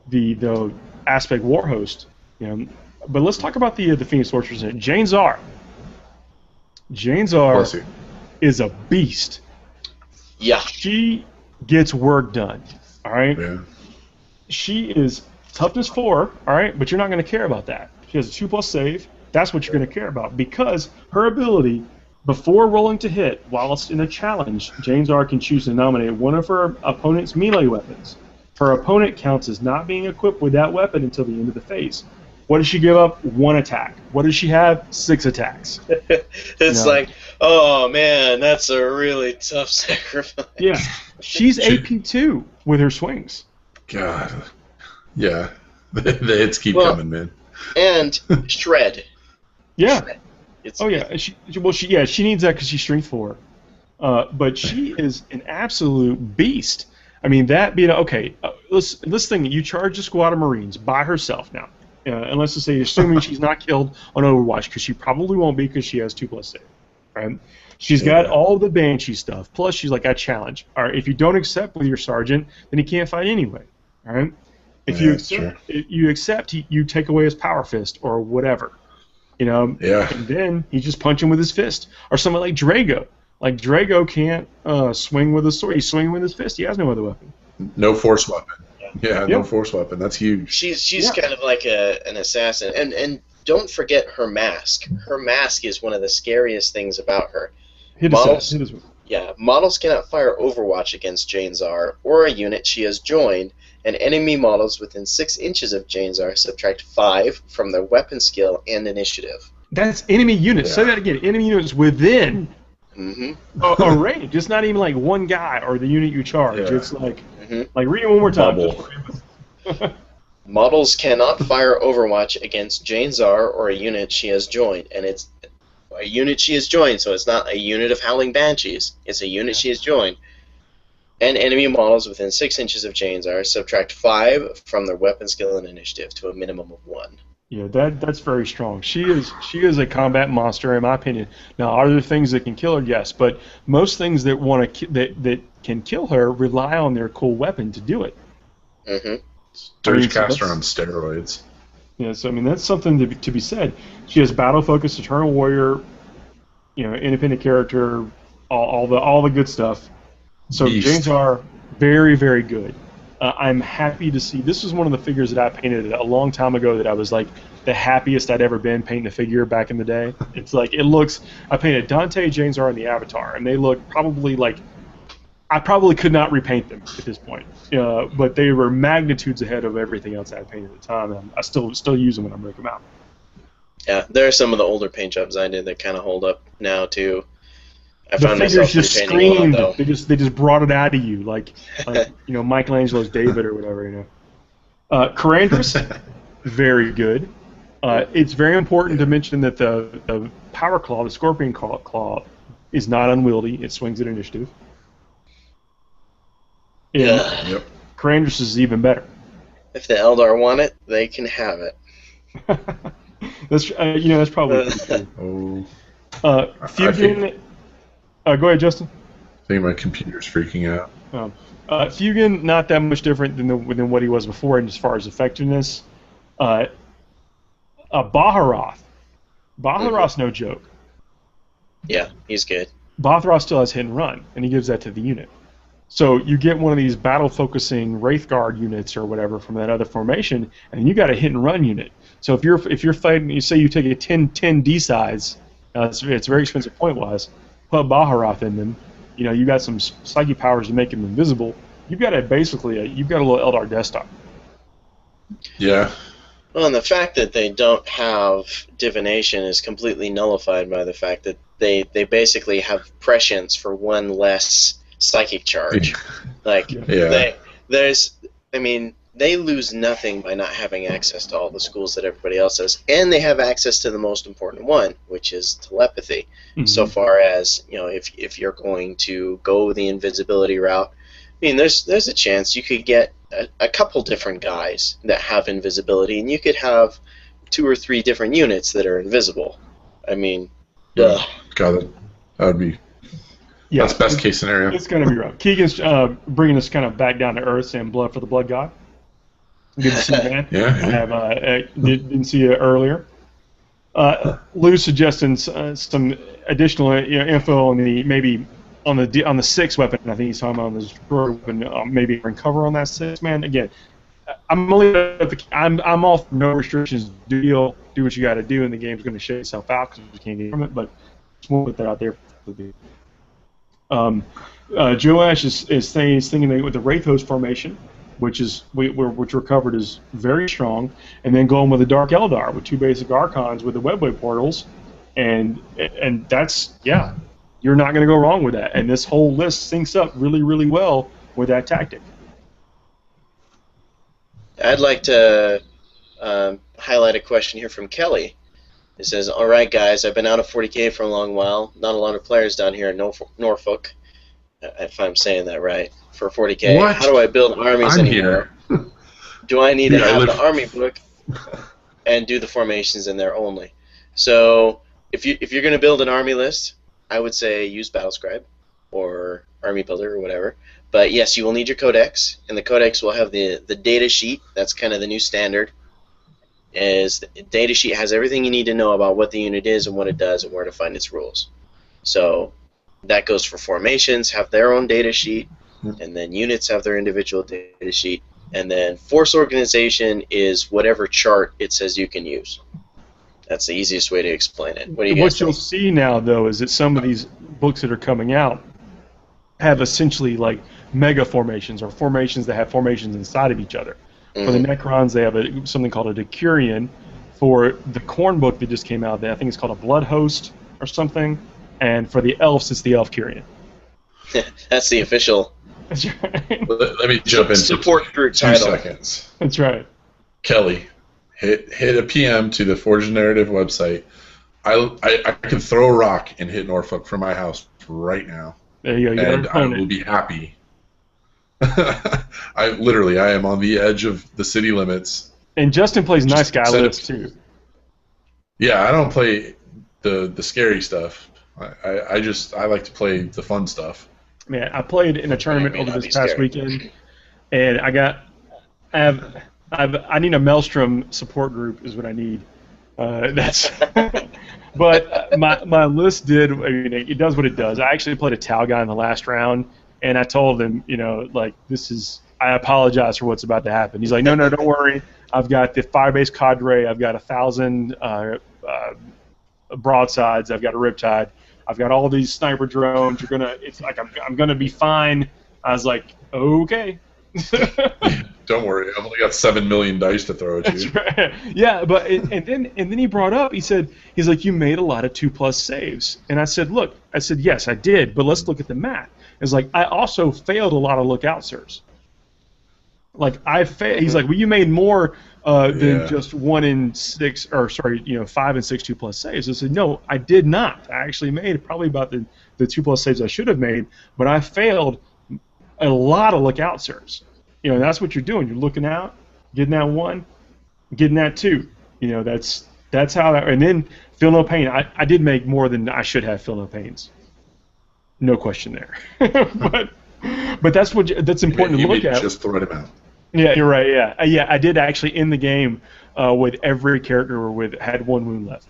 the Aspect Warhost, you know, but let's talk about the Phoenix Sorceress. Jane Zar. Jane Zar is a beast. Yeah. She gets work done. All right. Yeah. She is toughness 4. All right, but you're not going to care about that. She has a 2+ save. That's what you're going to care about because her ability, before rolling to hit, whilst in a challenge, Jane Zar can choose to nominate one of her opponent's melee weapons. Her opponent counts as not being equipped with that weapon until the end of the phase. What does she give up? 1 attack. What does she have? 6 attacks. It's like, oh man, that's a really tough sacrifice. Yeah, she's AP2 with her swings. God, yeah, the hits keep coming, man. And shred. Yeah. Shred. She needs that because she's strength 4. But she is an absolute beast. I mean, that being let's think. You charge a squad of Marines by herself now. And let's just say, assuming she's not killed on Overwatch, because she probably won't be because she has 2+ save, right? She's got all the Banshee stuff, plus she's like, I challenge. All right, if you don't accept with your sergeant, then he can't fight anyway, all right? If you accept, you take away his Power Fist or whatever, you know? Yeah. And then he just punch him with his fist. Or somebody like Drago. Like, Drago can't swing with a sword. He's swinging with his fist. He has no other weapon. No force weapon. Yeah, no force weapon. That's huge. She's kind of like an assassin. And don't forget her mask. Her mask is one of the scariest things about her. Models cannot fire Overwatch against Jane Zar or a unit she has joined, and enemy models within 6 inches of Jane Zar subtract 5 from their weapon skill and initiative. That's enemy units. Yeah. Say that again. Enemy units within a range. It's not even like one guy or the unit you charge. Yeah. It's like... Like, read it one more time. Models cannot fire Overwatch against Jane Zar or a unit she has joined, and it's a unit she has joined, so it's not a unit of Howling Banshees. It's a unit she has joined. And enemy models within 6 inches of Jane Zar subtract 5 from their weapon skill and initiative to a minimum of 1. Yeah, that's very strong. She is a combat monster, in my opinion. Now, are there things that can kill her? Yes, but most things that that can kill her rely on their cool weapon to do it. Mm-hmm. Dirgecaster on steroids. Yeah, so I mean that's something to be said. She has battle focus, Eternal Warrior, you know, independent character, all the good stuff. So Jane Zar, very, very good. I'm happy to see. This was one of the figures that I painted a long time ago that I was like the happiest I'd ever been painting a figure back in the day. It's like it looks. I painted Dante, Jane Zar, and the Avatar, and they look probably like I probably could not repaint them at this point. But they were magnitudes ahead of everything else I painted at the time. And I still use them when I break them out. Yeah, there are some of the older paint jobs I did that kind of hold up now too. I the found figures myself just repainting screamed. a lot, They just brought it out of you, like you know, Michelangelo's David or whatever. You know, Karandras, very good. It's very important to mention that the Power Claw, the Scorpion Claw, is not unwieldy. It swings at initiative. Yeah. Yep. Karandras is even better. If the Eldar want it, they can have it. That's probably pretty true. Fugan. Go ahead, Justin. I think my computer's freaking out. Fugan, not that much different than what he was before, and as far as effectiveness, Baharoth. Baharoth's no joke. Yeah, he's good. Baharoth still has hit and run, and he gives that to the unit. So you get one of these battle-focusing Wraith Guard units or whatever from that other formation, and you got a hit and run unit. So if you're fighting, you say you take a 10 D size, it's very expensive point-wise. Put Baharoth in them. You got some psychic powers to make him invisible. You've got a little Eldar Death Star. Yeah. Well, and the fact that they don't have divination is completely nullified by the fact that they basically have prescience for one less psychic charge. They lose nothing by not having access to all the schools that everybody else has, and they have access to the most important one, which is telepathy. Mm-hmm. So far as if you're going to go the invisibility route, there's a chance you could get a couple different guys that have invisibility, and you could have 2 or 3 different units that are invisible. Got it. That would be. Yeah, that's best case scenario. It's going to be rough. Keegan's bringing us kind of back down to earth, saying blood for the blood god. Good to see you, man. Yeah. Didn't see you earlier. Lou's suggesting some additional info on the 6 weapon. I think he's talking about on this destroyer weapon. Maybe recover on that 6. Man, again, I'm all for no restrictions. Do what you got to do, and the game's going to shake itself out because you can't get from it. But just want to put that out there for the Joash is saying he's thinking with the Wraith host formation, which we're covered is very strong, and then going with the Dark Eldar with 2 basic Archons with the Webway portals, and that's you're not going to go wrong with that. And this whole list syncs up really, really well with that tactic. I'd like to highlight a question here from Kelly. It says, all right, guys, I've been out of 40K for a long while. Not a lot of players down here in Norfolk, if I'm saying that right, for 40K. What? How do I build armies anymore? Do I need to have the army book and do the formations in there only? So if you're going to build an army list, I would say use Battlescribe or Army Builder or whatever. But yes, you will need your codex, and the codex will have the data sheet. That's kind of the new standard. The data sheet has everything you need to know about what the unit is and what it does and where to find its rules. So that goes for formations, have their own data sheet, and then units have their individual data sheet, and then force organization is whatever chart it says you can use. That's the easiest way to explain it. What you'll see now, though, is that some of these books that are coming out have essentially like mega formations or formations that have formations inside of each other. Mm-hmm. For the Necrons, they have something called a Decurion. For the Khorne book that just came out, I think it's called a Blood Host or something. And for the Elves, it's the Elfcurion. That's the official. That's right. Let me jump in support for 2 seconds. That's right. Kelly, hit a PM to the Forge Narrative website. I can throw a rock and hit Norfolk from my house right now. There you go. And I will be happy. I am on the edge of the city limits. And Justin plays nice guy lists too. Yeah, I don't play the scary stuff. I like to play the fun stuff. Man, I played in a tournament over this past weekend, and I need a Maelstrom support group is what I need. But my list it does what it does. I actually played a Tau guy in the last round, and I told him, I apologize for what's about to happen. He's like, no, don't worry. I've got the fire-based cadre. I've got 1,000 broadsides. I've got a Riptide. I've got all these sniper drones. I'm gonna be fine. I was like, okay. Don't worry. I've only got 7 million dice to throw at you. That's right. Yeah, but and then he brought up. He's like, you made a lot of 2+ saves, and I said, yes, I did, but let's look at the math. It's like I also failed a lot of lookout sirs. Like he's like, well, you made more than just 1 in 6, or 5 and 6 2+ saves. I said, no, I did not. I actually made probably about the 2+ saves I should have made, but I failed a lot of lookout sirs. That's what you're doing. You're looking out, getting that 1, getting that 2. That's how that. And then feel no pain. I did make more than I should have. Feel no pains. No question there. but that's important to look at. Just the right amount. Yeah, you're right. Yeah, I did actually in the game. with every character had 1 wound left.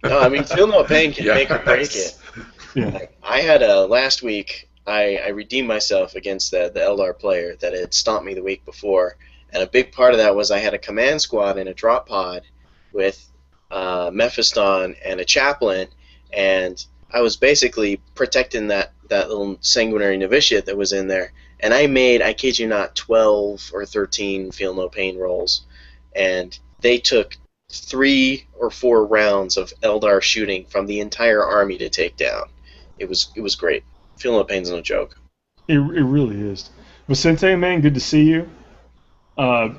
No, I mean, feel no pain can make or break Yes. it. Yeah. I had last week. I redeemed myself against the Eldar player that had stomped me the week before, and a big part of that was I had a command squad in a drop pod with Mephiston and a chaplain, and I was basically protecting that little sanguinary novitiate that was in there. And I kid you not, 12 or 13 feel no pain rolls, and they took 3 or 4 rounds of Eldar shooting from the entire army to take down. It was great. Feel no pain's no joke. It really is. Vicente, man, good to see you. I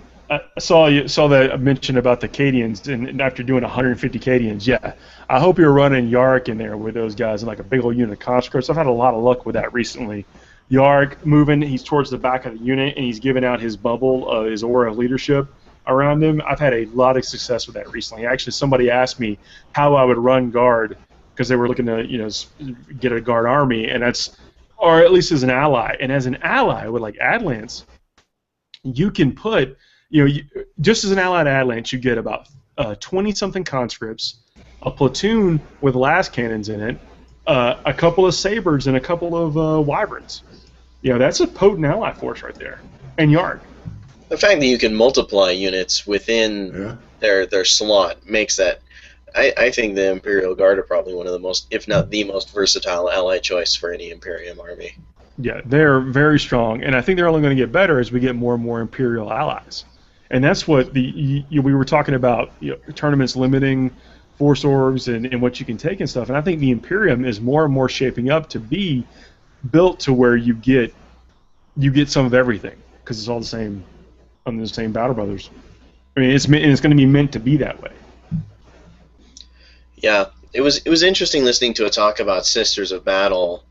saw that mention about the Cadians, and after doing 150 Cadians, yeah. I hope you're running Yark in there with those guys and like a big old unit of conscripts. I've had a lot of luck with that recently. Yark moving, he's towards the back of the unit, and he's giving out his bubble, his aura of leadership around him. I've had a lot of success with that recently. Actually, somebody asked me how I would run guard because they were looking to, get a guard army, and or at least as an ally. And as an ally with like Adlance, you can put, just as an allied Adlance, you get about 20-something conscripts, a platoon with las cannons in it, a couple of sabers, and a couple of wyverns. That's a potent ally force right there. And Yarg. The fact that you can multiply units within their slot makes that. I think the Imperial Guard are probably one of the most, if not the most versatile ally choice for any Imperium army. Yeah, they're very strong, and I think they're only going to get better as we get more and more Imperial allies. And that's what we were talking about, tournaments limiting force orbs and what you can take and stuff. And I think the Imperium is more and more shaping up to be built to where you get some of everything because it's all the same under the same Battle Brothers. I mean, it's going to be meant to be that way. Yeah, it was interesting listening to a talk about Sisters of Battle.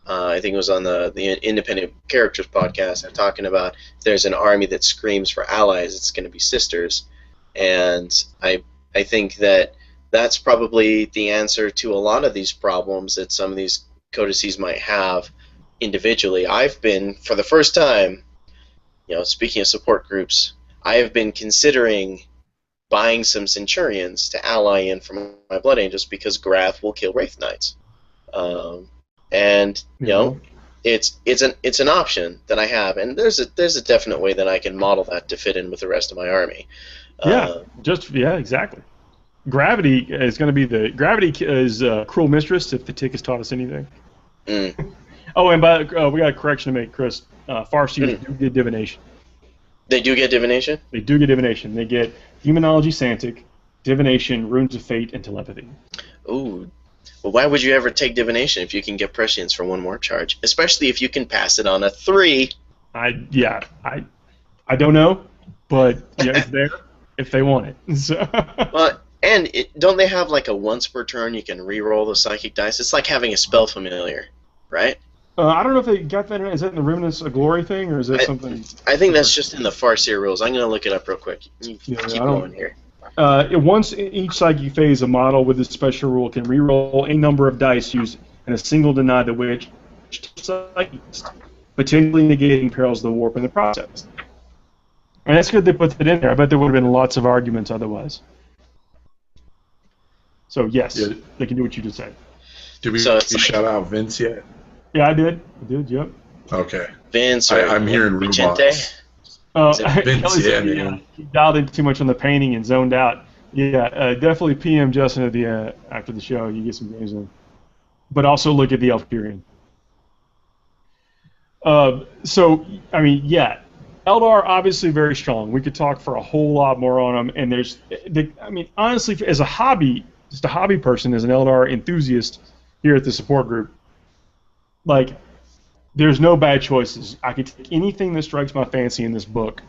I think it was on the Independent Characters podcast. They're talking about if there's an army that screams for allies, it's going to be Sisters. And I think that's probably the answer to a lot of these problems that some of these codices might have individually. I've been, for the first time, speaking of support groups, I have been considering buying some Centurions to ally in from my Blood Angels because Grath will kill Wraith Knights. And it's an option that I have, and there's a definite way that I can model that to fit in with the rest of my army. Exactly. Gravity is going to be Gravity is Cruel Mistress if the tick has taught us anything. Oh, and we got a correction to make, Chris. Farseers do get divination. They do get divination? They do get divination. They get Demonology Santic, Divination, Runes of Fate, and Telepathy. Ooh. Well, why would you ever take divination if you can get prescience for 1 more charge? Especially if you can pass it on a 3. I don't know, but it's there if they want it. So. Well, and don't they have like a once per turn you can re-roll the psychic dice? It's like having a spell familiar, right? I don't know if they got that. Is that in the Remnants of Glory thing, or is that something? I think that's just in the Farseer rules. I'm going to look it up real quick. Keep going here. Once in each psychic phase, a model with this special rule can re-roll a number of dice used in a single deny to which potentially negating perils of the warp in the process. And that's good they put that in there. I bet there would have been lots of arguments otherwise. So yes, they can do what you just said. Did we shout out Vince yet? Yeah, I did. Yep. Okay. Vince, I'm hearing robots. Vince, he dialed in too much on the painting and zoned out. Yeah, definitely PM Justin at the after the show. You get some games in, but also look at the Elfperion. So I mean, Eldar obviously very strong. We could talk for a whole lot more on them. And honestly, as a hobby, just a hobby person, as an Eldar enthusiast here at the support group, like, there's no bad choices. I could take anything that strikes my fancy in this book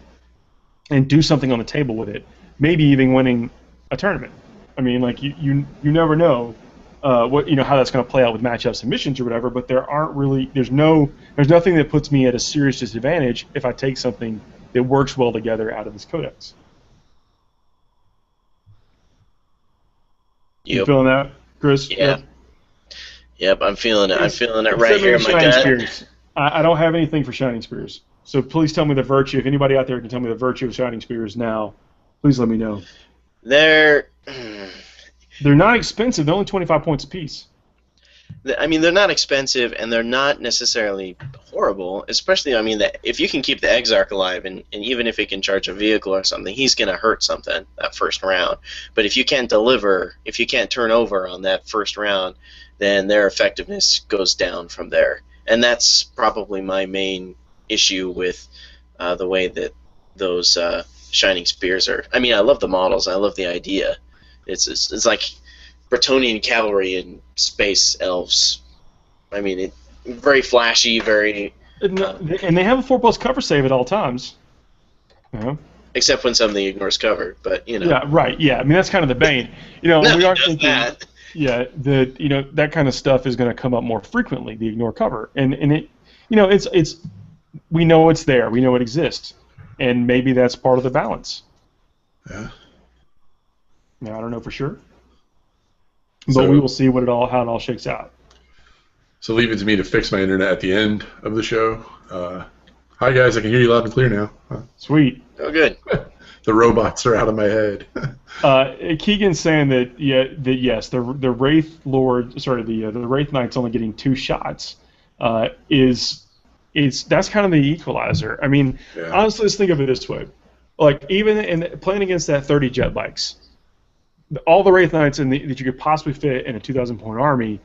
and do something on the table with it. Maybe even winning a tournament. I mean, like, you never know how that's going to play out with matchups and missions or whatever. But there's nothing that puts me at a serious disadvantage if I take something that works well together out of this codex. You feeling that, Chris? Yeah. Yep, I'm feeling it. I'm feeling it right here in my gut. Spears. I don't have anything for Shining Spears. So please tell me the virtue. If anybody out there can tell me the virtue of Shining Spears now, Please let me know. They're not expensive. They're only 25 points a piece. I mean, they're not expensive, and they're not necessarily horrible. Especially, I mean, if you can keep the Exarch alive, and even if he can charge a vehicle or something, he's going to hurt something that first round. But if you can't deliver, if you can't turn over on that first round, then their effectiveness goes down from there. And that's probably my main issue with the way that those Shining Spears are. I mean, I love the models. I love the idea. It's like Bretonnian cavalry and space elves. I mean, very flashy, very. And they have a 4+ cover save at all times. You know? Except when something ignores cover, but you know. Yeah, right. Yeah, I mean that's kind of the bane. You know, we are thinking. That. Yeah, that kind of stuff is going to come up more frequently. The ignore cover, and it, it's we know it's there. We know it exists, and maybe that's part of the balance. Yeah. Now I don't know for sure. But we will see how it all shakes out. So leave it to me to fix my internet at the end of the show. Hi guys, I can hear you loud and clear now. Sweet. Oh, good. The robots are out of my head. Keegan's saying that yes, the Wraith Lord, sorry, the Wraith Knight's only getting 2 shots. That's kind of the equalizer. I mean, honestly, let's think of it this way: like even in playing against that 30 jet bikes. All the Wraith Knights that you could possibly fit in a 2,000-point army,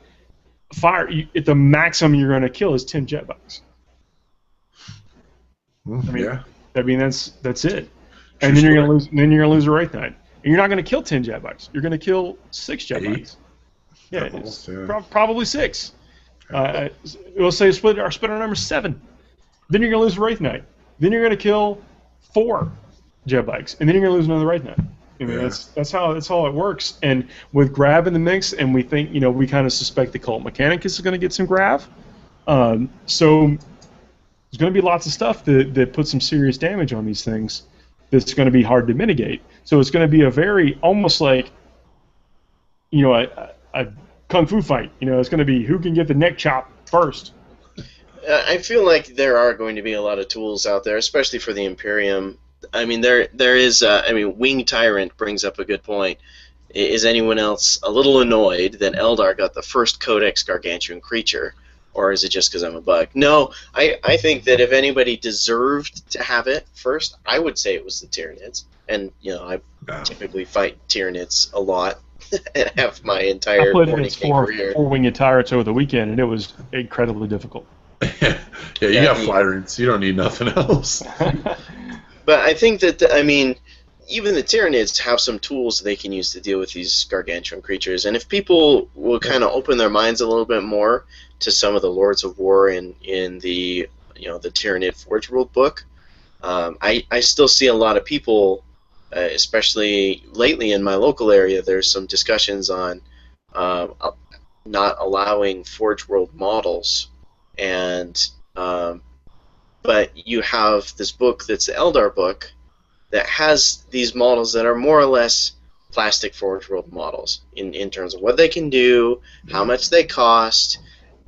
at the maximum you're going to kill is 10 jet bikes. I mean that's it. And then you're going to lose. Then you're going to lose a Wraith Knight, and you're not going to kill 10 jet bikes. You're going to kill 6 jet bikes. Yeah, probably 6. We'll say split our number 7. Then you're going to lose a Wraith Knight. Then you're going to kill 4 jet bikes, and then you're going to lose another Wraith Knight. I mean, that's how it works. And with Grav in the mix, and we think, we kind of suspect the Cult Mechanicus is going to get some Grav. So there's going to be lots of stuff that puts some serious damage on these things that's going to be hard to mitigate. So it's going to be a very, almost like, a kung fu fight. It's going to be who can get the neck chop first. I feel like there are going to be a lot of tools out there, especially for the Imperium. I mean, there is. Wing Tyrant brings up a good point. Is anyone else a little annoyed that Eldar got the first Codex Gargantuan creature, or is it just because I'm a bug? No, I think that if anybody deserved to have it first, I would say it was the Tyranids. And I typically fight Tyranids a lot and have my entire 40K career. 4-winged tyrants over the weekend, and it was incredibly difficult. Yeah, you got Flyrants. You don't need nothing else. But I think that, even the Tyranids have some tools they can use to deal with these gargantuan creatures. And if people will kind of open their minds a little bit more to some of the Lords of War in the the Tyranid Forge World book, I still see a lot of people, especially lately in my local area, there's some discussions on not allowing Forge World models. And but you have this book that's the Eldar book that has these models that are more or less plastic Forge World models in terms of what they can do, how much they cost,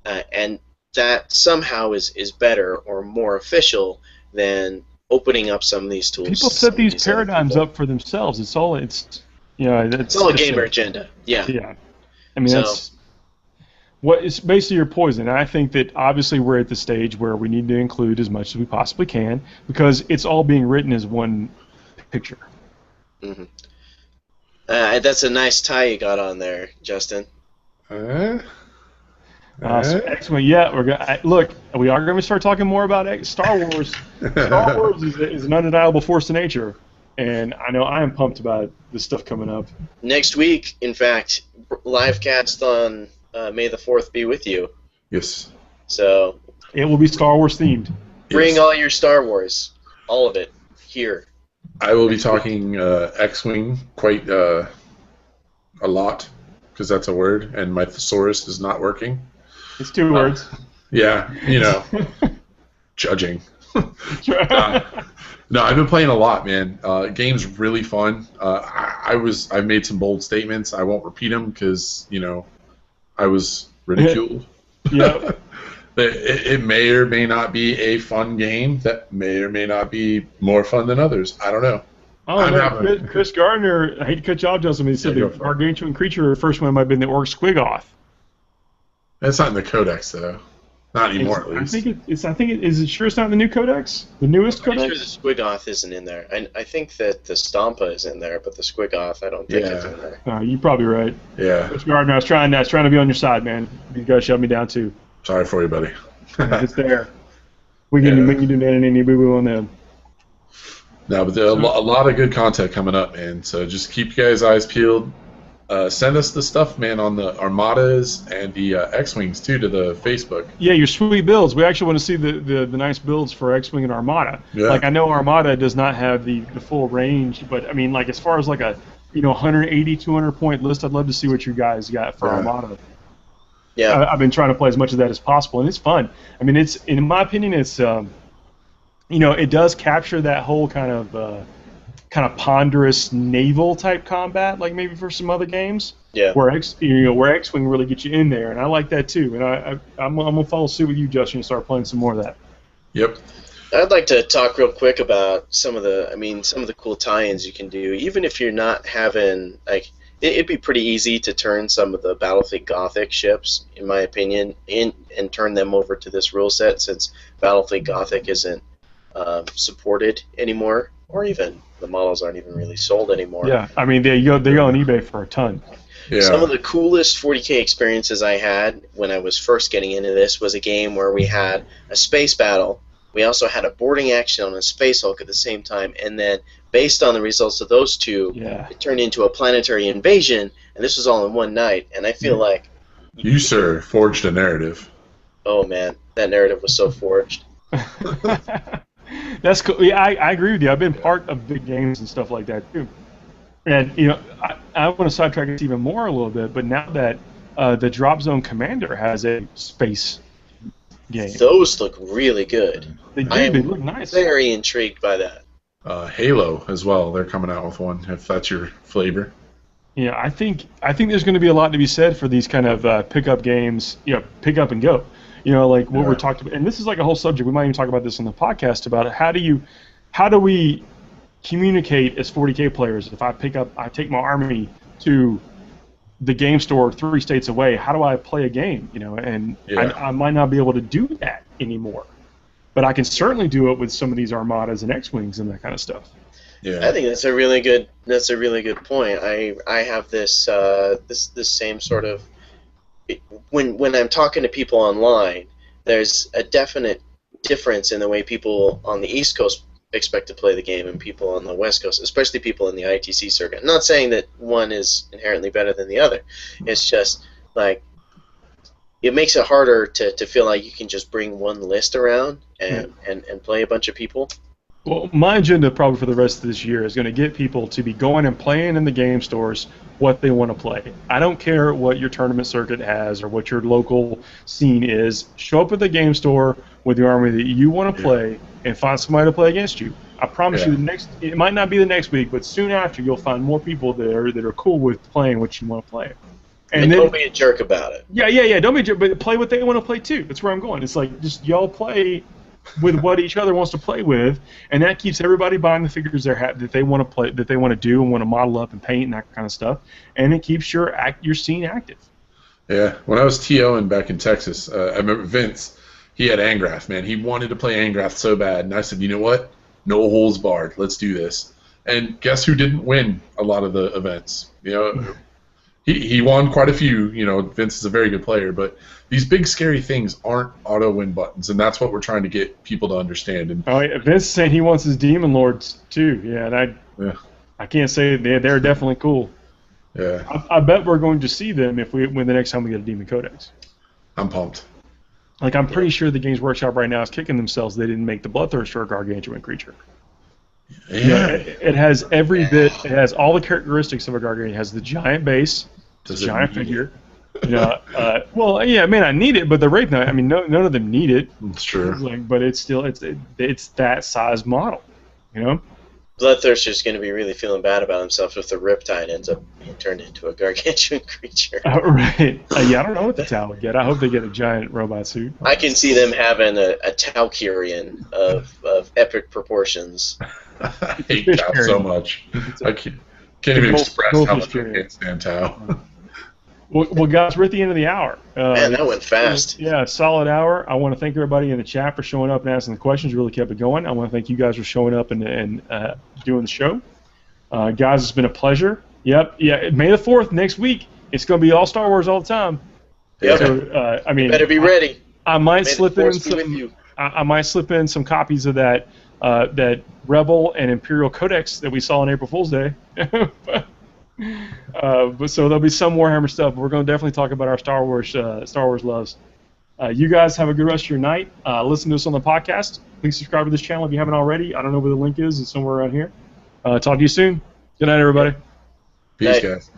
and that somehow is better or more official than opening up some of these tools. People set these paradigms up for themselves. It's all a gamer agenda. Yeah. Yeah. I mean, that's what is basically your poison. And I think that obviously we're at the stage where we need to include as much as we possibly can because it's all being written as one picture. Mm-hmm. That's a nice tie you got on there, Justin. So X-Wing, yeah, we are going to start talking more about Star Wars. Star Wars is an undeniable force of nature, and I know I am pumped about this stuff coming up. Next week, in fact, live cast on May the 4th be with you. Yes. So it will be Star Wars themed. Bring all your Star Wars, all of it, here. I will be talking X-Wing quite a lot, because that's a word, and my thesaurus is not working. It's 2 words. Yeah, judging. No, I've been playing a lot, man. Game's really fun. I've made some bold statements. I won't repeat them because I was ridiculed. Yeah. It may or may not be a fun game that may or may not be more fun than others. I don't know. Oh I'm no, having- Chris Gardner. I hate to cut you off, Justin. But he said Yeah, the go for it. gargantuan creature. The first one might have been the Orc Squigoth. That's not in the codex though. Not anymore, at least. I think is it sure it's not in the new codex? The newest I'm pretty codex? sure the Squigoth isn't in there. I think that the Stompa is in there, but the Squigoth I don't think is in there. You're probably right. Yeah. Chris Gardner, I was trying to be on your side, man. You guys shut me down too. Sorry for you, buddy. If it's there. We can do any boo boo on them. No, but there's a lot of good content coming up, man. So just keep you guys' eyes peeled. Send us the stuff, man, on the Armadas and the X-Wings, too, to the Facebook. Yeah, your sweet builds. We actually want to see the nice builds for X-Wing and Armada. Yeah. Like, I know Armada does not have the full range, but, I mean, like, as far as, like, a 180, 200-point list, I'd love to see what you guys got for Armada. Yeah. I've been trying to play as much of that as possible, and it's fun. I mean, in my opinion, it's, it does capture that whole kind of ponderous naval type combat, like maybe for some other games. Yeah. Where X-Wing really gets you in there, and I like that too. And I'm gonna follow suit with you, Justin, and start playing some more of that. Yep. I'd like to talk real quick about some of the cool tie-ins you can do, even if you're not having it'd be pretty easy to turn some of the Battlefleet Gothic ships, in my opinion, and turn them over to this rule set, since Battlefleet Gothic isn't supported anymore, or even the models aren't even really sold anymore. Yeah, I mean they go on eBay for a ton. Yeah. Some of the coolest 40K experiences I had when I was first getting into this was a game where we had a space battle. We also had a boarding action on a Space Hulk at the same time, and then based on the results of those two, it turned into a planetary invasion, and this was all in one night. And I feel like you, sir, forged a narrative. Oh man, that narrative was so forged. That's cool. Yeah, I agree with you. I've been part of big games and stuff like that too. And I want to sidetrack it even more a little bit. But now that the Drop Zone Commander has a space game, those look really good. They do. They look nice. Very intrigued by that. Halo as well. They're coming out with one. If that's your flavor. Yeah, I think there's going to be a lot to be said for these kind of pickup games. Pick up and go. Like what we're talking about, and this is like a whole subject. We might even talk about this on the podcast about how do we communicate as 40K players? If I take my army to the game store 3 states away, how do I play a game? I might not be able to do that anymore, but I can certainly do it with some of these Armadas and X-Wings and that kind of stuff. Yeah, I think that's a really good point. I have this this same sort of. When I'm talking to people online, there's a definite difference in the way people on the East Coast expect to play the game and people on the West Coast, especially people in the ITC circuit. I'm not saying that one is inherently better than the other. It's just like it makes it harder to feel like you can just bring one list around and play a bunch of people. Well, my agenda probably for the rest of this year is going to get people to be going and playing in the game stores what they want to play. I don't care what your tournament circuit has or what your local scene is. Show up at the game store with the army that you want to play and find somebody to play against you. I promise you, it might not be the next week, but soon after you'll find more people there that are cool with playing what you want to play. And then, don't be a jerk about it. Yeah. Don't be a jerk, but play what they want to play too. That's where I'm going. It's like just y'all play with what each other wants to play with, and that keeps everybody buying the figures that they want to play, that they want to do and want to model up and paint and that kind of stuff, and it keeps your scene active. Yeah, when I was TOing back in Texas, I remember Vince. He had Angrath, man. He wanted to play Angrath so bad, and I said, you know what? No holes barred. Let's do this. And guess who didn't win a lot of the events? He won quite a few. Vince is a very good player, but these big scary things aren't auto win buttons, and that's what we're trying to get people to understand. And Vince is saying he wants his Demon Lords too. Yeah, and I can't say they're definitely cool. Yeah, I bet we're going to see them when the next time we get a Demon Codex. I'm pumped. Like I'm pretty sure the Games Workshop right now is kicking themselves. They didn't make the Bloodthirster a gargantuan creature. Yeah, it has every bit. It has all the characteristics of a gargantuan. It has the giant base. It's a giant figure. Well, yeah, it may not need it, but the Wraith Knight, I mean, none of them need it. It's true. But it's still it's that size model, Bloodthirster's going to be really feeling bad about himself if the Riptide ends up being turned into a gargantuan creature. Right. I don't know what the Tau would get. I hope they get a giant robot suit. I can see them having a Taukirian of epic proportions. I It's a hate fish Tao carrier. so much. I can't a even gold- express how goldfish much I carrier. can't stand Tao. Well, guys, we're at the end of the hour. Man, that went fast. Yeah, solid hour. I want to thank everybody in the chat for showing up and asking the questions. Really kept it going. I want to thank you guys for showing up and doing the show. Guys, it's been a pleasure. Yep. Yeah. May the 4th next week. It's going to be all Star Wars all the time. Yep. So, I mean, Better be ready. I might May the slip in Force be with some. you. I might slip in some copies of that Rebel and Imperial Codex that we saw on April Fool's Day. But so there'll be some Warhammer stuff. But we're going to definitely talk about our Star Wars loves. You guys have a good rest of your night. Listen to us on the podcast. Please subscribe to this channel if you haven't already. I don't know where the link is. It's somewhere around here. Talk to you soon. Good night, everybody. Peace, Night. guys.